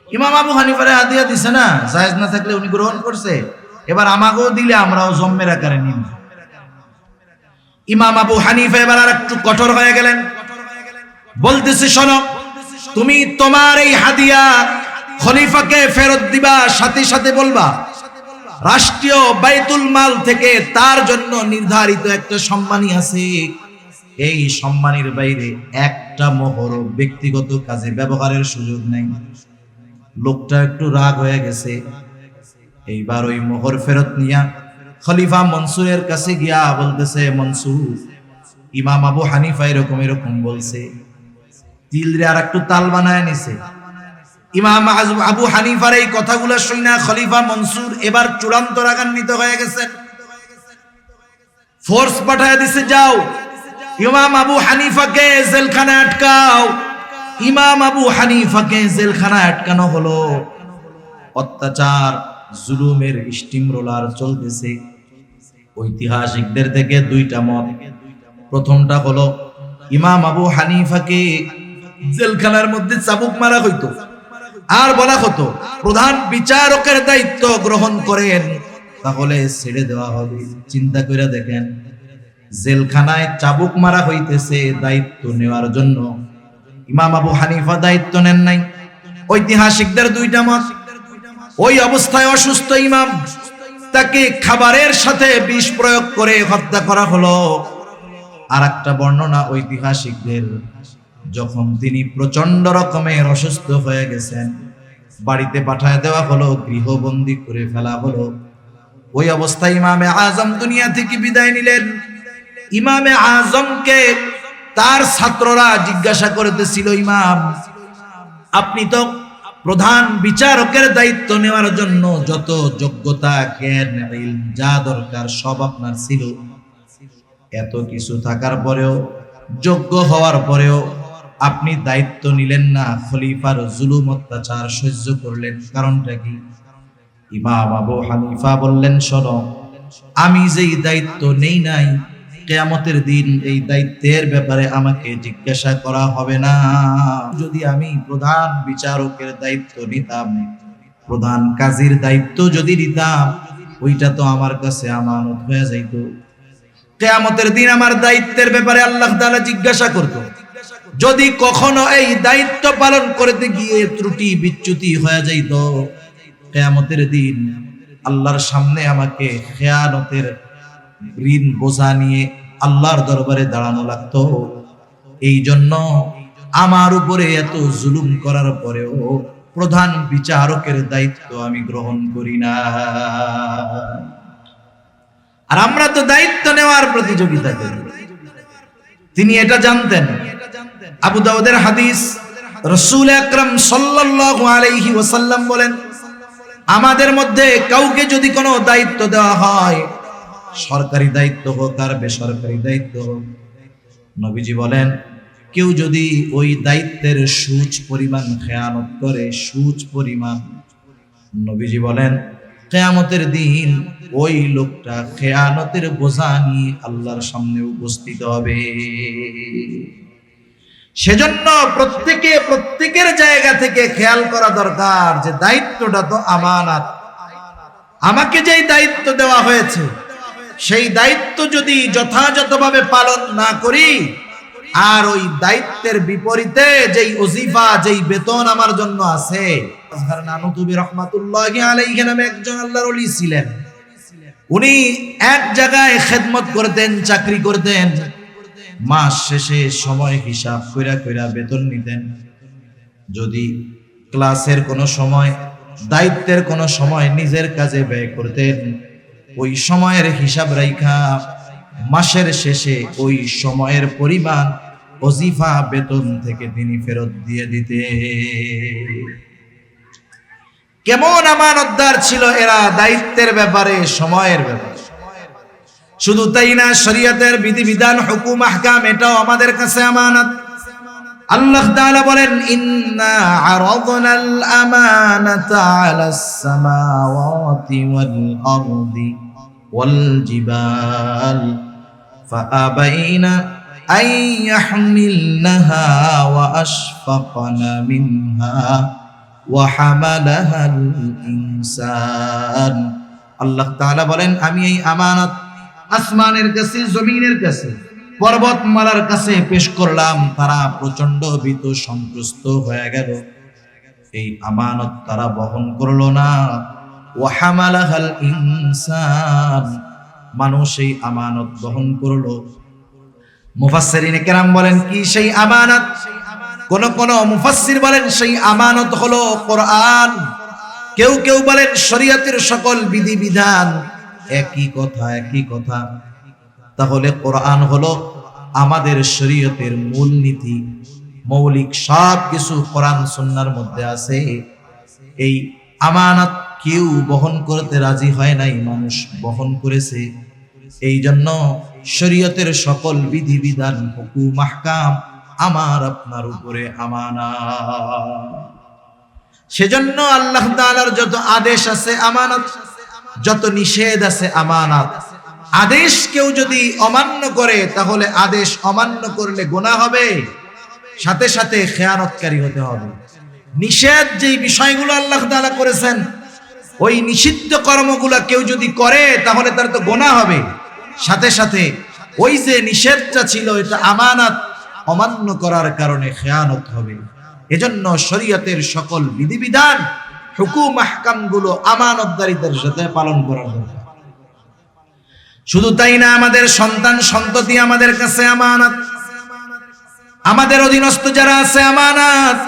ইমাম আবু হানিফারে হাদিয়া দিছে না, জায়েজ না থাকলে উনি গ্রহণ করছে, এবার আমাকেও দিলে আমরাও জম্মের আকারে নিব। ইমাম আবু হানিফা এবার আর একটু কঠোর হয়ে গেলেন। বলতেছে, শোনো, তুমি তোমার এই হাদিয়া খলিফাকে ফেরত দিবা, সাথে সাথে বলবা রাষ্ট্রীয় বাইতুল মাল থেকে তার জন্য নির্ধারিত একটা সম্মানী আছে, এই সম্মানীর বাইরে একটা মোহর ব্যক্তিগত কাজে ব্যবহারের সুযোগ নেই। লোকটা একটু রাগ হয়ে গেছে। এইবার ওই মোহর ফেরত নিয়া খলিফা মনসুরের কাছে গিয়া বলতেছে, মনসুর, ইমাম আবু হানিফা এরকম এরকম বলছে। তিলরে আর একটু তাল বানায় নিছে। ইমাম আবু হানিফার এই কথাগুলো শুনা খলিফা মনসুর এবার চূড়ান্ত রাগান্বিত হয়ে গেছেন। ফোর্স পাঠায় দিছে, যাও ইমাম আবু হানিফাকে জেলখানায় আটকাও। ইমাম আবু হানিফাকে জেলখানায় আটকানো হলো। অত্যাচার জুলুমের স্টিম রোলার চলতেছে। ঐতিহাসিকদের থেকে দুইটা মত। প্রথমটা হলো ইমাম আবু হানিফাকে জেলখানার মধ্যে চাবুক মারা হইতো, আর বলা হতো প্রধান বিচারকের দায়িত্ব গ্রহণ করেন, তাহলে ছেড়ে দেওয়া হবে। চিন্তা করে দেখেন, জেলখানায় চাবুক মারা হইতেছে দায়িত্ব নেওয়ার জন্য, ইমাম আবু হানিফা দায়িত্ব নেন নাই। ঐতিহাসিকদের দুইটা মত। ওই অবস্থায় অসুস্থ ইমাম, তাকে খাবারের সাথে বিষ প্রয়োগ করে হত্যা করা হলো। আর একটা বর্ণনা ঐতিহাসিকদের, যখন তিনি প্রচন্ড রকমের অসুস্থ হয়ে গেছেন, বাড়িতে পাঠায় দেওয়া হলো, গৃহবন্দী করে ফেলা হলো। ওই অবস্থায় ইমামে আজম দুনিয়া থেকে বিদায় নিলেন। ইমামে আজমকে তার ছাত্ররা জিজ্ঞাসা করতেছিল, ইমাম, আপনি তো প্রধান বিচারকের দায়িত্ব নেওয়ার জন্য যত যোগ্যতা, জ্ঞান, ইলম যা দরকার সব আপনার ছিল, এত কিছু থাকার পরেও, যোগ্য হওয়ার পরেও আপনি দায়িত্ব নিলেন না, খলিফার জুলুম অত্যাচার সহ্য করলেন, কারণটা কি? ইমাম আবু হানিফা বললেন, শোনো, আমি যেই দায়িত্ব নেই নাই, কিয়ামতের দিন এই দায়িত্বের ব্যাপারে আমাকে জিজ্ঞাসা করা হবে না। যদি আমি প্রধান বিচারকের দায়িত্ব নিতাম, প্রধান কাজীর দায়িত্ব যদি দিতাম, ওইটা তো আমার কাছে আমানত হয়ে যাইত। কিয়ামতের দিন আমার দায়িত্বের ব্যাপারে আল্লাহ তাআলা জিজ্ঞাসা করত। যদি কখনো এই দায়িত্ব পালন করতে গিয়ে ত্রুটি বিচ্যুতি হয়ে যাইত, কিয়ামতের দিন আল্লাহর সামনে আমাকে খেয়ানতের ঋণ বোঝা নিয়ে আল্লাহর দরবারে দাঁড়ানো লাগতো। এই জন্য আমার উপরে এত জুলুম করার পরেও প্রধান বিচারকের দায়িত্ব আমি গ্রহণ করি না। আর আমরা তো দায়িত্ব নেওয়ার প্রতিযোগিতা করি। তিনি এটা জানতেন। আবু দাউদের হাদিস, রাসূল আকরাম সাল্লাল্লাহু আলাইহি ওয়াসাল্লাম বলেন, আমাদের মধ্যে কাউকে যদি কোনো দায়িত্ব দেওয়া হয়, সরকারি দায়িত্ব হোক আর বেসরকারি দায়িত্ব হোক, নবীজি বলেন কেউ যদি ওই দায়িত্বের সুচ পরিমাণ খেয়ানত করে, সুচ পরিমাণ, নবীজি বলেন কিয়ামতের দিন ওই লোকটা খেয়ানতের বোঝা নিয়ে আল্লাহর সামনে উপস্থিত হবে। সেজন্য প্রত্যেকের জায়গা থেকে খেয়াল করা দরকার যে দায়িত্বটা তো আমানত। আমাকে যেই দায়িত্ব দেওয়া হয়েছে, সেই দায়িত্ব যদি যথাযথভাবে পালন না করি, আর ওই দায়িত্বের বিপরীতে যেই ওজিফা, যেই বেতন আমার জন্য আছে। আজহার নানুতুবি রহমাতুল্লাহি আলাইহি নামে একজন আল্লাহর ওলি ছিলেন। উনি এক জায়গায় খেদমত করতেন, চাকরি করতেন, মাস শেষে সময় হিসাব কইরা কইরা বেতন নিতেন। যদি ক্লাসের কোনো সময়, দায়িত্বের কোনো সময় নিজের কাজে ব্যয় করতেন, ওই সময়ের হিসাব রাইখা মাসের শেষে ওই সময়ের পরিমাণ ওজিফা বেতন থেকে তিনি ফেরত দিয়ে দিতে। কেমন আমানতদার ছিল এরা দায়িত্বের ব্যাপারে, সময়ের ব্যাপারে। শুধু তাই না, শরীয়তের বিধিবিধান, হুকুম, আহকাম, এটাও আমাদের কাছে আমানত। আল্লাহ তাআলা বলেন, ইন্না আরাদনাল আমানাতা আলাস সামাওয়াতি ওয়াল আরদি ওয়াল জিবাল ফাআবাইনা আন ইয়াহমিলনাহা ওয়া আশফাকনা মিনহা ওয়া হামালাহাল ইনসান। আল্লাহ তাআলা বলেন, আমি এই আমানত আসমানের কাছে, জমিনের কাছে, পর্বতমালার কাছে পেশ করলাম। তারা প্রচন্ড ভীত সন্ত্রস্ত হয়ে গেল। এই আমানত তারা বহন করলো না। ওয়া হামালাহাল ইনসান, মানুষ এই আমানত বহন করলো। মুফাসসিরিনে কেরাম বলেন, কি সেই আমানত? কোন মুফাসসির বলেন সেই আমানত হলো কোরআন। কেউ কেউ বলেন শরীয়তের সকল বিধিবিধান। একই কথা। তাহলে কোরআন হলো আমাদের শরীয়তের মূলনীতি, মৌলিক সব কিছু কোরআন সুন্নাহর মধ্যে আছে। এই আমানত কেউ বহন করতে রাজি হয় নাই, মানুষ বহন করেছে। এই জন্য শরীয়তের সকল বিধিবিধান, হুকুম, আহকাম আমার আপনার উপরে আমানত। সেজন্য আল্লাহ তাআলার যত আদেশ আছে আমানত, যত নিষেধ আছে আমানত। আদেশ কেউ যদি অমান্য করে, তাহলে আদেশ অমান্য করলে গুনাহ হবে, সাথে সাথে খেয়ানতকারী হতে হবে। নিষেধ যেই বিষয়গুলো আল্লাহ তাআলা করেছেন, ওই নিষিদ্ধ কর্মগুলো কেউ যদি করে, তাহলে তার তো গুনাহ হবে, সাথে সাথে ওই যে নিষেধটা ছিল এটা আমানত, অমান্য করার কারণে খেয়ানত হবে। এজন্য শরীয়তের সকল বিধিবিধান, হুকুম, আহকাম গুলো আমানতদারিতার সাথে পালন করার দরকার। শুধু তাই না, আমাদের সন্তান সন্ততি আমাদের কাছে আমানত, আমাদের অধীনস্থ যারা আছে আমানত।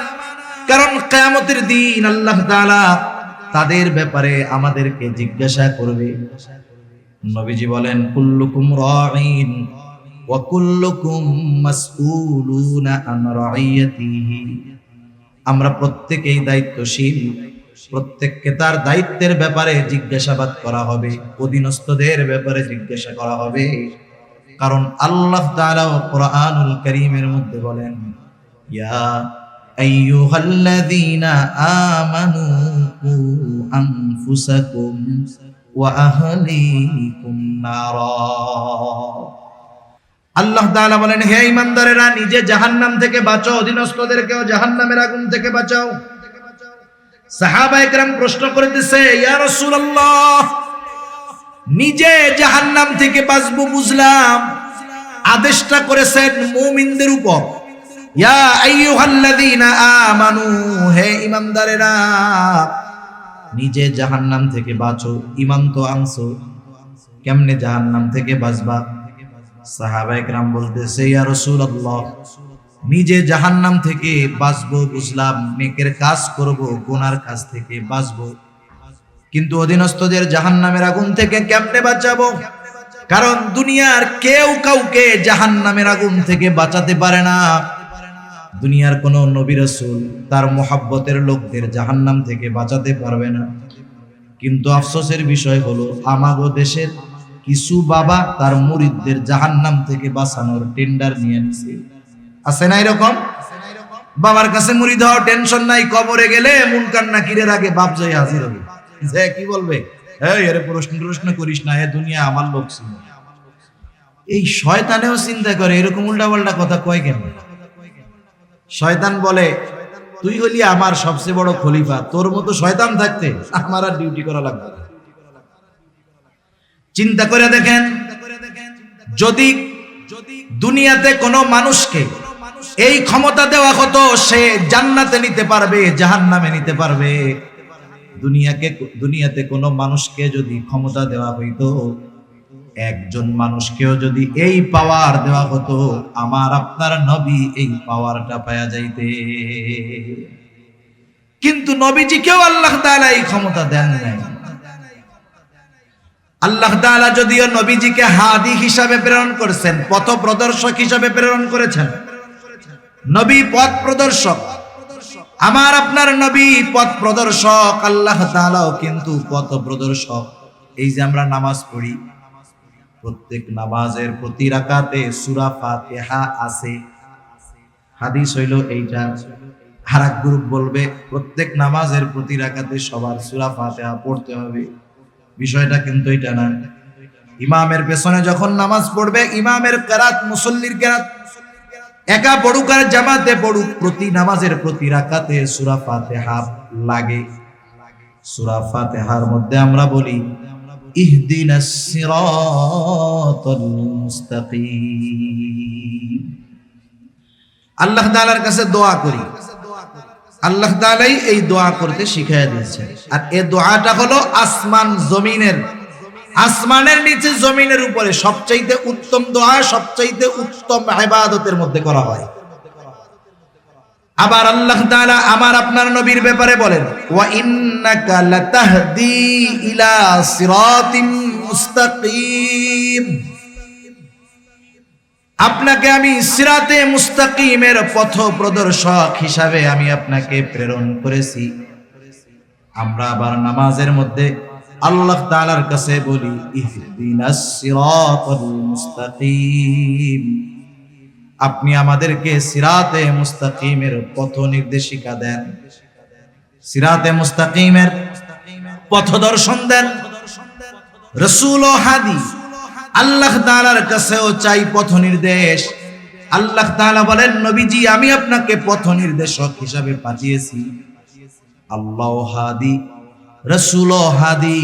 কারণ কিয়ামতের দিন আল্লাহ তাআলা তাদের ব্যাপারে আমাদেরকে জিজ্ঞাসা করবে। নবীজি বলেন, কুল্লুকুম রাঈন ওয়া কুল্লুকুম মাসউলুনা আন রাইয়াতিহি। আমরা প্রত্যেকেই দায়িত্বশীল, প্রত্যেককে তার দায়িত্বের ব্যাপারে জিজ্ঞাসাবাদ করা হবে, অধীনস্থদের ব্যাপারে জিজ্ঞাসা করা হবে। কারণ আল্লাহ তাআলা কোরআনুল কারীমের মধ্যে বলেন, ইয়া আইয়ুহাল্লাযীনা আমানু কু আনফুসাকুম ওয়া আহলিকুম নারা। আল্লাহ তাআলা বলেন, হে ঈমানদারেরা, নিজে জাহান্নাম থেকে বাঁচাও, অধীনস্থদেরকেও জাহান্নামের আগুন থেকে বাঁচাও। সাহাবায়ে কেরাম প্রশ্ন করতেছে, ইয়া রাসূলুল্লাহ, নিজে জাহান্নাম থেকে বাঁচবো বুঝলাম, আদেশটা করেছেন মুমিনদের উপর। ইয়া আইয়ুহাল্লাযীনা আমানু, হে ঈমানদারেরা, নিজে জাহান্নাম থেকে বাঁচো, ঈমান তো আনছো, কেমনে জাহান্নাম থেকে বাঁচবা? সাহাবায়ে কেরাম বলতেছে, ইয়া রাসূলুল্লাহ, নিজে জাহান্নাম থেকে বাঁচবো বুঝলাম, নেকের কাজ করব, গুনার কাজ থেকে বাঁচবো, কিন্তু অধীনস্থদের জাহান্নামের আগুন থেকে কেমনে বাঁচাবো? কারণ দুনিয়ার কেউ কাউকে জাহান্নামের আগুন থেকে বাঁচাতে পারে না। দুনিয়ার কোন নবী রাসূল তার মুহাব্বতের লোকদের জাহান্নাম থেকে বাঁচাতে পারবে না। কিন্তু আফসোসের বিষয় হলো, আমাগো দেশের কিছু বাবা তার মুরিদদের জাহান্নাম থেকে বাঁচানোর টেন্ডার নিয়ে নিছে। আছে না এরকম? বাবার কাছে মুরিদ হওয়ার টেনশন নাই, কবরে গেলে মুনকার নাকিরের আগে বাপ যাই হাজির হবে, যে কি বলবে, এই এর প্রশ্ন করিস না, এ দুনিয়া আমার লোক ছিল। এই শয়তানেও চিন্তা করে এরকম উল্টাপাল্টা কথা কয় কেন? শয়তান বলে, তুই হলি আমার সবচেয়ে বড় খলিফা, তোর মতো শয়তান থাকতে আমার আর ডিউটি করা লাগবে না। চিন্তা করে দেখেন, যদি দুনিয়াতে কোনো মানুষকে এই ক্ষমতা দেওয়া হতো, সে জান্নাতে নিতে পারবে, জাহান্নামে নিতে পারবে। দুনিয়াতে কোনো মানুষকে যদি ক্ষমতা দেওয়া হইতো, একজন মানুষকেও যদি এই পাওয়ার দেওয়া হতো, আমার আপনার নবী এই পাওয়ারটা পাওয়া যাইতে। কিন্তু নবীজিকেও আল্লাহ তাআলা এই ক্ষমতা দেন নাই। আল্লাহ তাআলা যদিও নবীজিকে হাদি হিসাবে প্রেরণ করেছেন, পথ প্রদর্শক হিসাবে প্রেরণ করেছেন, নবী পথ প্রদর্শক, আমার আপনার নবী পথ প্রদর্শক, আল্লাহ তাআলাও কিন্তু পথ প্রদর্শক। এই যে আমরা নামাজ পড়ি, প্রত্যেক নামাজের প্রতি রাকাতে সূরা ফাতিহা আছে, হাদিস হইল এইটা। আর এক গ্রুপ বলবে প্রত্যেক নামাজের প্রতি রাকাতে সবার সূরা ফাতিহা পড়তে হবে। বিষয়টা কিন্তু এটা না। ইমামের পেছনে যখন নামাজ পড়বে, ইমামের কেরাত, মুসল্লির কেরাত, একা পড়ুক আর জামাতে পড়ুক, প্রতি নামাজের প্রতি রাকাতে সূরা ফাতিহা লাগে। সূরা ফাতিহার মধ্যে আমরা বলি, ইহদিনাস সিরাতাল মুস্তাকিম। আল্লাহ তাআলার কাছে দোয়া করি, আল্লাহ তাআলাই এই দোয়া করতে শিখিয়ে দিয়েছেন। আর এই দোয়াটা হলো আসমান জমিনের, আসমানের নিচে জমিনের উপরে সবচাইতে উত্তম দোয়া, সবচাইতে উত্তম ইবাদতের মধ্যে করা হয়। আবার আল্লাহ তাআলা আমার আপনার নবীর ব্যাপারে বলেন, ওয়া ইন্নাকা লাতাহদি ইলা সিরাতিম মুস্তাকিম, আপনাকে আমি সিরাতে মুস্তাকিমের পথ প্রদর্শক হিসাবে আমি আপনাকে প্রেরণ করেছি। আমরা আবার নামাজের মধ্যে আল্লাহ তাআলার কাছে বলি, ইহদিনাস সিরাতাল মুস্তাকিম, আপনি আমাদেরকে সিরাতে মুস্তাকিমের পথ নির্দেশিকা দেন, সিরাতে মুস্তাকিমের পথ দর্শন দেন। রাসূল ও হাদি, আল্লাহ তাআলার কাছেও চাই পথ নির্দেশ। আল্লাহ তাআলা বলেন, নবীজি আমি আপনাকে পথ নির্দেশক হিসাবে পাঠিয়েছি। আল্লাহ হাদি, রাসূল ও হাদি,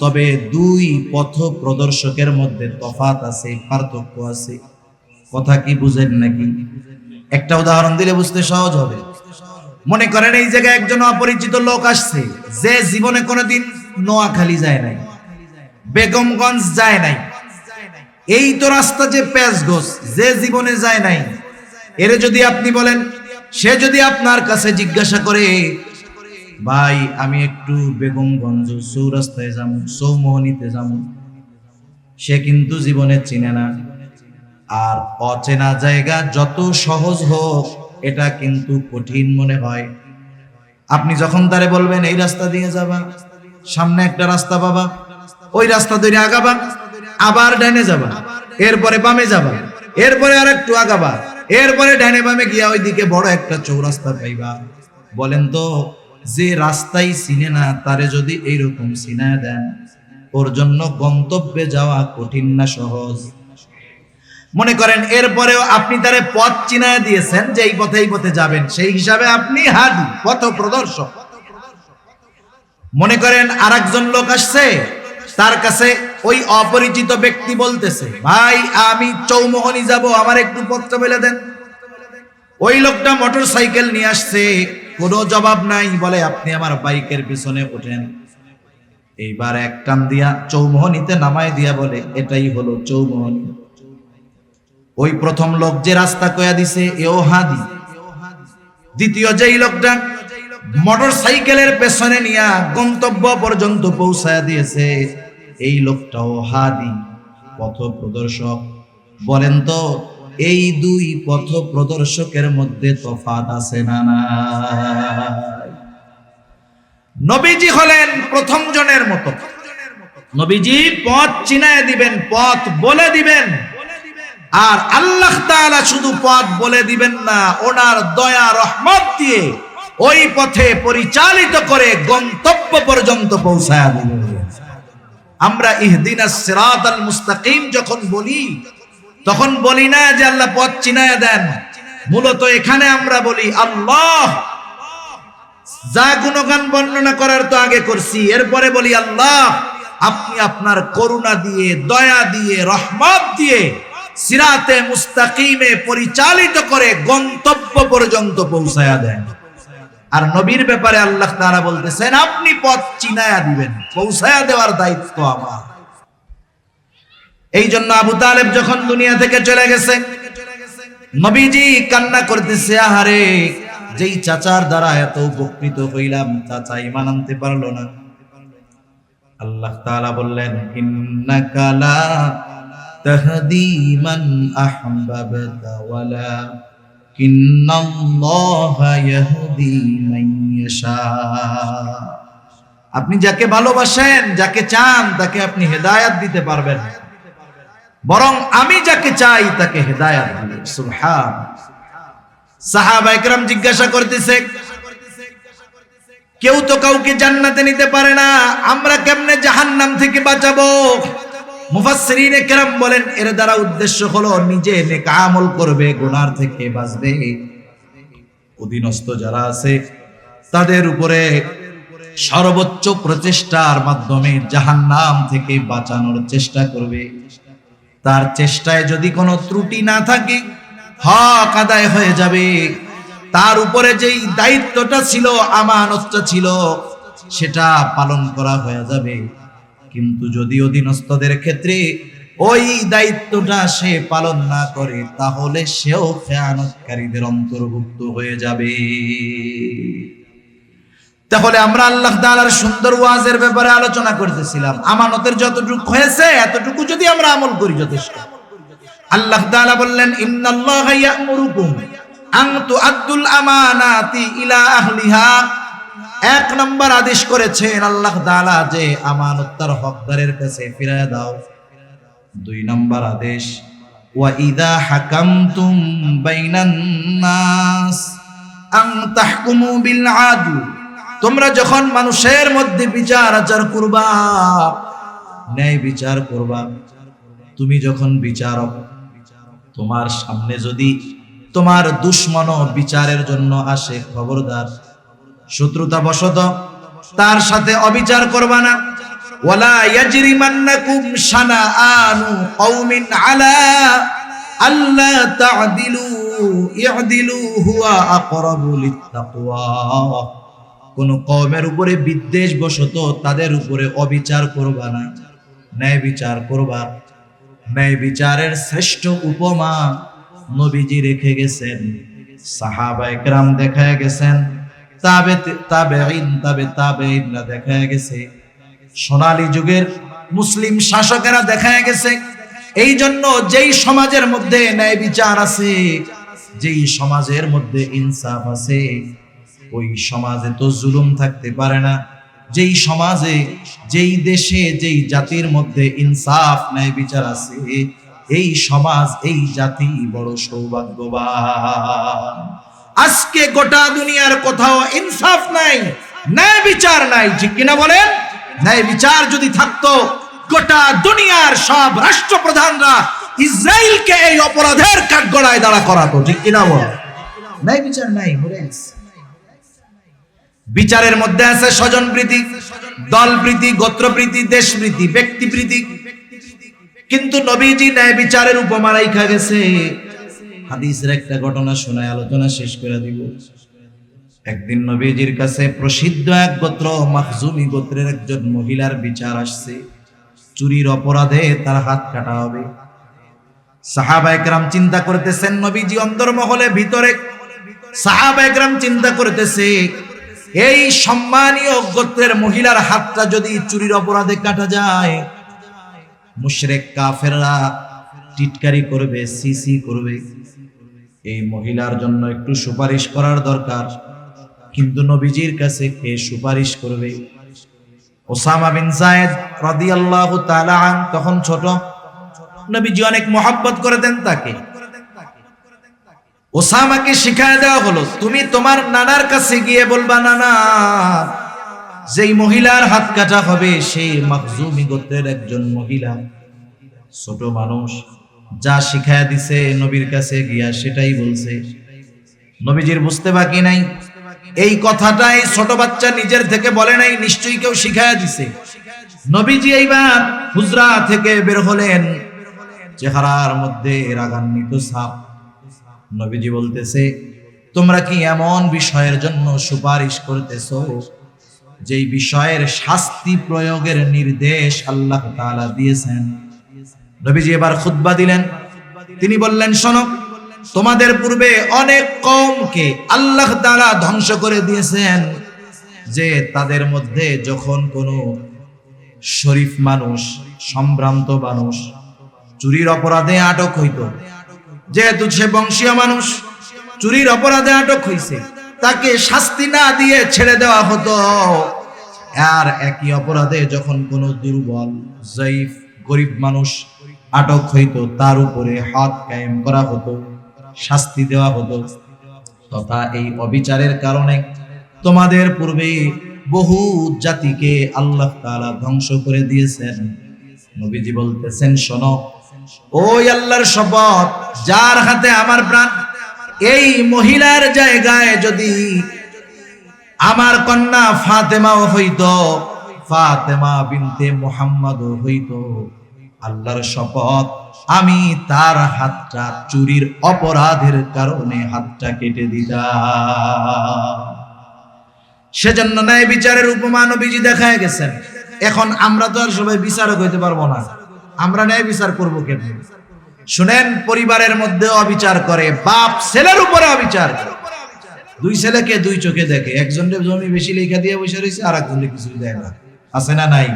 তবে দুই পথ প্রদর্শকের মধ্যে তফাত আছে, পার্থক্য আছে। কথা কি বুঝেন নাকি? একটা উদাহরণ দিলে বুঝতে সহজ হবে। মনে করেন এই জায়গায় একজন অপরিচিত লোক আসছে, যে জীবনে কোনোদিন নোয়াখালী যায় নাই, বেগমগঞ্জ যায় নাই, এই তো রাস্তা যে পেঁচগোছ, যে জীবনে যায় নাই, এর যদি আপনি বলেন, সে যদি আপনার কাছে জিজ্ঞাসা করে, ভাই আমি একটু বেগমগঞ্জ চৌরাস্তায় যাব, চৌমোহনীতে যাব, সে কিন্তু জীবনে চিনে না। আর অচেনা জায়গা যত সহজ হোক, এটা কিন্তু কঠিন মনে হয়। আপনি যখন তারে বলবেন এই রাস্তা দিয়ে যাবা, সামনে একটা রাস্তা পাবা, ওই রাস্তা ধরে আগাবা, আবার ডাইনে যাবা, এরপরে বামে যাবা, এরপরে আর একটু আগাবা, এরপরে ডাইনে বামে গিয়া ওইদিকে বড় একটা চৌরাস্তা পাইবা। বলেন তো, যে রাস্তাই চিনে না তারে যদি এইরকম চিনায় দেন, ওর জন্য গন্তব্যে যাওয়া কঠিন না সহজ? মনে করেন এরপরেও আপনি তারে পথ চিনায় দিয়েছেন যে এই পথে যাবেন, সেই হিসাবে আপনি হাদি, পথ প্রদর্শক। মনে করেন আরেকজন লোক আসছে, তার কাছে ওই অপরিচিত ব্যক্তি বলতেছে, ভাই আমি চৌমোহনী যাব, আমার একটু পথটা বলে দেন। ওই লোকটা মোটর সাইকেল নিয়ে আসছে, কোনো জবাব নাই, বলে আপনি আমার বাইকের পিছনে ওঠেন। এইবার এক টান দিয়া চৌমোহনীতে নামায় দিয়া বলে, এটাই হলো চৌমোহনী। ওই প্রথম লোক যে রাস্তা কয়া দিছে এও হাদি। দ্বিতীয় যেই লোকটা মোটর সাইকেলের পেছনে নিয়া গন্তব্য পর্যন্ত পৌঁছায় দিয়েছে, এই লোকটাও হাদি, পথ প্রদর্শক। বলেন তো এই দুই পথ প্রদর্শকের মধ্যে তফাৎ আছে না নাই? নবীজি হলেন প্রথম জনের মতো। নবীজি পথ চিনায় দিবেন, পথ বলে দিবেন। আর আল্লাহ তাআলা শুধু পথ বলে দিবেন না, ওনার দয়া রহমত দিয়ে ওই পথে পরিচালিত করে গন্তব্য পর্যন্ত পৌঁছায় দিবেন। আমরা ইহদিনাস সিরাতাল মুস্তাকিম যখন বলি, তখন বলি না যে আল্লাহ পথ চিনায় দেন। মূলত এখানে আমরা বলি আল্লাহ, যা গুণগান বর্ণনা করার তো আগে করছি, এরপরে বলি আল্লাহ আপনি আপনার করুণা দিয়ে, দয়া দিয়ে, রহমত দিয়ে সিরাতে মুস্তাকিমে পরিচালিত করে গন্তব্য পর্যন্ত পৌঁছায়া দেন। আর নবীর ব্যাপারে আল্লাহ তাআলা বলতেছেন, আপনি পথ চিনায়া দিবেন, পৌঁছায়া দেওয়ার দায়িত্ব আমার। এই জন্য আবু তালেব যখন দুনিয়া থেকে চলে গেছে, নবীজি কান্না করতেছে, আহারে যেই চাচার দ্বারা এত উপকৃত হইলাম, চাচা ঈমান আনতে পারলো না। আল্লাহ তাআলা বললেন, ইন্নাকা লা তাহদি মান আহবাবতা ওয়ালাকিন্নাল্লাহা ইয়াহদি মান ইয়াশা। আপনি যাকে ভালোবাসেন, যাকে চান, তাকে আপনি হেদায়েত দিতে পারবেন, বরং আমি যাকে চাই তাকে হেদায়েত দিই। সুবহান। সাহাবায়ে কেরাম জিজ্ঞাসা করতেছে, কেউ তো কাউকে জান্নাতে নিতে পারে না, আমরা কেমনে জাহান্নাম থেকে বাঁচাবো? মুফাসসিরিনে কেরাম বলেন, এর দ্বারা উদ্দেশ্য হলো নিজে নেক আমল করবে, গুনার থেকে বাঁচবে, অধীনস্থ যারা আছে তাদের উপরে সর্বোচ্চ প্রচেষ্টার মাধ্যমে জাহান্নাম থেকে বাঁচানোর চেষ্টা করবে। তার চেষ্টায় যদি কোনো ত্রুটি না থাকে, হক আদায় হয়ে যাবে। তার উপরে যেই দায়িত্বটা ছিল, আমানতটা ছিল, সেটা পালন করা হয়ে যাবে। কিন্তু যদি অধীনস্থদের ক্ষেত্রে ওই দায়িত্বটা সে পালন না করে, তাহলে সেও খেয়ানতকারীদের অন্তর্ভুক্ত হয়ে যাবে। তাহলে আমরা আল্লাহ তাআলার সুন্দর ওয়াজের ব্যাপারে আলোচনা করতেছিলাম। আমানতের যতটুকু হয়েছে এতটুকু যদি আমরা আমল করি যথেষ্ট। আল্লাহ তাআলা বললেন, ইন্নাল্লাহা ইয়া'মুরুকুম আন তুআদ্দুল আমানাতি ইলা আহলিহা। এক নম্বর আদেশ করেছেন আল্লাহ তাআলা যে আমানত তার হকদারের কাছে ফিরিয়ে দাও। দুই নম্বর আদেশ, ওয়া ইযা হাকামতুম বাইনান নাস আন তাহকুমু বিল আদল। তোমরা যখন মানুষের মধ্যে বিচার আচার করবা, ন্যায় বিচার করবা, তুমি যখন বিচারক, তোমার সামনে যদি তোমার দুশমন বিচারের জন্য আসে, খবরদার শত্রুতা বশত তার সাথে অবিচার করবা না। ওয়ালা ইয়াজরিমান্নাকুম শানাআনু কওমিন আলা আল্লা তা'দিলু ই'দিলু হুয়া আকরাবু লিত্তাকওয়া। কোন কওমের উপরে বিদ্বেষ বশত তাদের উপরে অবিচার করবা না, ন্যায় বিচার করবা। ন্যায় বিচারের শ্রেষ্ঠ উপমা নবীজি রেখে গেছেন, সাহাবায়ে কেরাম দেখায় গেছেন, তাবেঈনরা দেখায় গেছে, সোনালী যুগের মুসলিম শাসকেরা দেখায় গেছে। এই জন্য যেই সমাজের মধ্যে ন্যায় বিচার আছে, যেই সমাজের মধ্যে ইনসাফ আছে, ওই সমাজে তো জুলুম থাকতে পারে না। যেই সমাজে, যেই দেশে, যেই জাতির মধ্যে ইনসাফ ন্যায় বিচার আছে, এই সমাজ, এই জাতি বড় সৌভাগ্যবান। আজকে গোটা দুনিয়ার কোথাও ইনসাফ নাই, ন্যায় বিচার নাই, ঠিক কিনা বলেন? ন্যায় বিচার যদি থাকতো, গোটা দুনিয়ার সব রাষ্ট্রপ্রধানরা ইসরায়েলকে এই অপরাধের কাঠগড়ায় দাঁড়া করাতো, ঠিক কিনা বলেন? ন্যায় বিচার নাই। বিচারের মধ্যে আছে স্বজনপ্রীতি, দলপ্রীতি, গোত্রপ্রীতি, দেশপ্রীতি, ব্যক্তিপ্রীতি। কিন্তু নবীজি ন্যায় বিচারের উপমা রাইখা গেছে। হাদিসের একটা ঘটনা শোনায় আলোচনা শেষ করে দিব। একদিন নবীজির কাছে প্রসিদ্ধ এক গোত্র মাখজুমি গোত্রের একজন মহিলার বিচার আসছে। চুরির অপরাধে তার হাত কাটা হবে। সাহাবায়ে কেরাম চিন্তা করতেছেন, নবীজি অন্তর্মহলে ভিতরে সাহাবায়ে কেরাম চিন্তা করতেছে, এই সম্মানীয় গোত্রের মহিলার হাতটা যদি চুরির অপরাধে কাটা যায়, মুশরিক কাফেররা টিটকারি করবে, সিসি করবে। এই মহিলার জন্য একটু সুপারিশ করার দরকার। কিন্তু নবীজির কাছে কে সুপারিশ করবে? ওসামা বিন যায়েদ রাদিয়াল্লাহু তাআলা আন তখন ছোট। নবীজি অনেক মহব্বত করতেন তাকে। ওসামাকে শিখায় দেওয়া হলো, তুমি তোমার নানার কাছে গিয়ে বলবা, নানা, যেই মহিলার হাত কাটা হবে সেই মাখজুমি গোত্রের একজন মহিলা, ছোট মানুষ, যা শিখায় দিছে নবীর কাছে গিয়া সেটাই বলছে। নবীজির বুঝতে বাকি নাই, এই কথাটাই ছোট বাচ্চা নিজের থেকে বলে নাই, নিশ্চয়ই কেউ শিখায় দিছে। নবীজি এইবার হুজরা থেকে বের হলেন, চেহারার মধ্যে রাগান্বিত ছাপ। নবীজি বলতেছে, তোমরা কি এমন বিষয়ের জন্য সুপারিশ করতেছো যেই বিষয়ের শাস্তি প্রয়োগের নির্দেশ আল্লাহ তাআলা দিয়েছেন? নবীজি এবার খুতবা দিলেন। তিনি বললেন, শোনো, তোমাদের পূর্বে অনেক কওমকে আল্লাহ তাআলা ধ্বংস করে দিয়েছেন, যে তাদের মধ্যে যখন কোনো শরীফ মানুষ, সম্ভ্রান্ত মানুষ চুরির অপরাধে আটক হইত, যেহেতু সে বংশীয় মানুষ, চুরির অপরাধে আটক হইছে, তাকে শাস্তি না দিয়ে ছেড়ে দেওয়া হতো। আর একই অপরাধে যখন কোনো দুর্বল, জয়ীফ, গরিব মানুষ আটক হইত, তার উপরে হাত কায়েম করা হতো, শাস্তি দেওয়া হতো। তথা এই অবিচারের কারণে তোমাদের পূর্বে বহু জাতিকে আল্লাহ তাআলা ধ্বংস করে দিয়েছেন। নবীজি বলতেছেন, শোনো, ওই আল্লাহর শপথ, যার হাতে আমার প্রাণ, এই মহিলার জায়গায় যদি আমার কন্যা ফাতেমাও হইতো, ফাতেমা বিনতে মুহাম্মদও হইতো, আল্লাহর শপথ, আমি তার হাতটা চুরির অপরাধের কারণে হাতটা কেটে দিতাম। সেজন্য ন্যায় বিচারের উপমা নবীজি দেখায় গেছেন। এখন আমরা তো আর সবাই বিচারক হইতে পারবো না, আমরা ন্যায় বিচার করবো কেমন? শুনেন, পরিবারের মধ্যে অবিচার করে, বাপ ছেলের উপরে অবিচার করে। দুই ছেলেকে দুই চোখে দেখে, একজনের জমি বেশি লেখা দিয়ে বসে রয়েছে, আর একজনের কিছু দেয় না, আছে না নাই?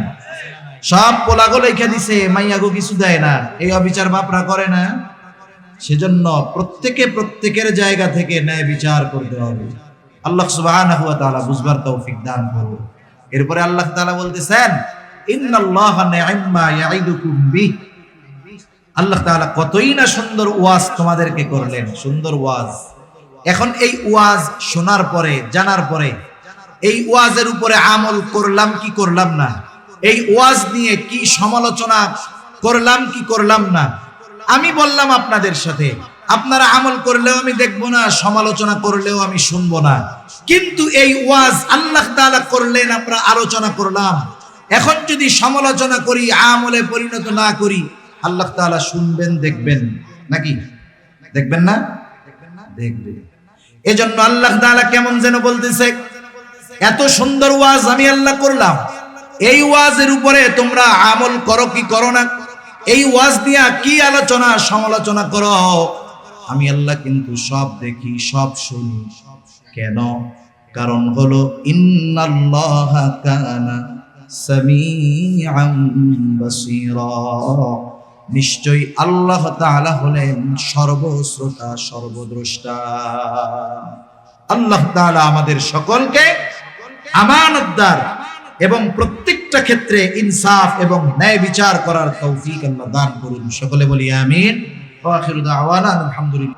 সব পোলাগো লেখা দিছে, মাইয়াগো কিছু দেয় না, এই অবিচার বাপরা করে না। সেজন্য প্রত্যেকের জায়গা থেকে ন্যায় বিচার করতে হবে। আল্লাহ সুবহানাহু ওয়া তাআলা বুঝবার তৌফিক দান করুন। এরপরে আল্লাহ তাআলা বলতেছেন, ইন্নাল্লাহা নি'ম্মা ইয়াইদুকুম বিহি। আল্লাহ তাআলা কতই না সুন্দর ওয়াজ তোমাদেরকে করলেন, সুন্দর ওয়াজ। এখন এই ওয়াজ শোনার পরে, জানার পরে, এই ওয়াজের উপরে আমল করলাম কি করলাম না, এই ওয়াজ নিয়ে কি সমালোচনা করলাম কি করলাম না, আমি বললাম আপনাদের সাথে, আপনারা আমল করলেও আমি দেখবো না, সমালোচনা করলেও আমি শুনবো না। কিন্তু এই ওয়াজ আল্লাহ তাআলা করলেন, আমরা আলোচনা করলাম। এখন যদি সমালোচনা করি, আমলে পরিণত না করি, আল্লাহ তাআলা শুনবেন, দেখবেন নাকি? দেখবেন না? দেখবেন। এজন্য আল্লাহ তাআলা কেমন যেন বলতেছে, এত সুন্দর ওয়াজ আমি আল্লাহ করলাম, এই ওয়াজের উপরে তোমরা আমল করো কি করো না, এই ওয়াজ দিয়া কি আলোচনা সমালোচনা করো, আমি আল্লাহ কিন্তু সব দেখি, সব শুনি। কেন? কারণ হলো, ইন্নাল্লাহা কানা সামিআন বাসীরা, নিশ্চয়ই আল্লাহ তাআলা হলেন সর্বশ্রোতা, সর্বদ্রষ্টা। আল্লাহ তাআলা আমাদের সকলকে আমানতদার এবং প্রত্যেকটা ক্ষেত্রে ইনসাফ এবং ন্যায় বিচার করার তৌফিক আল্লাহ দান করুন। সকলে বলি আমিন। ওয়া আখিরু দাওয়ানা আলহামদুলিল্লাহ।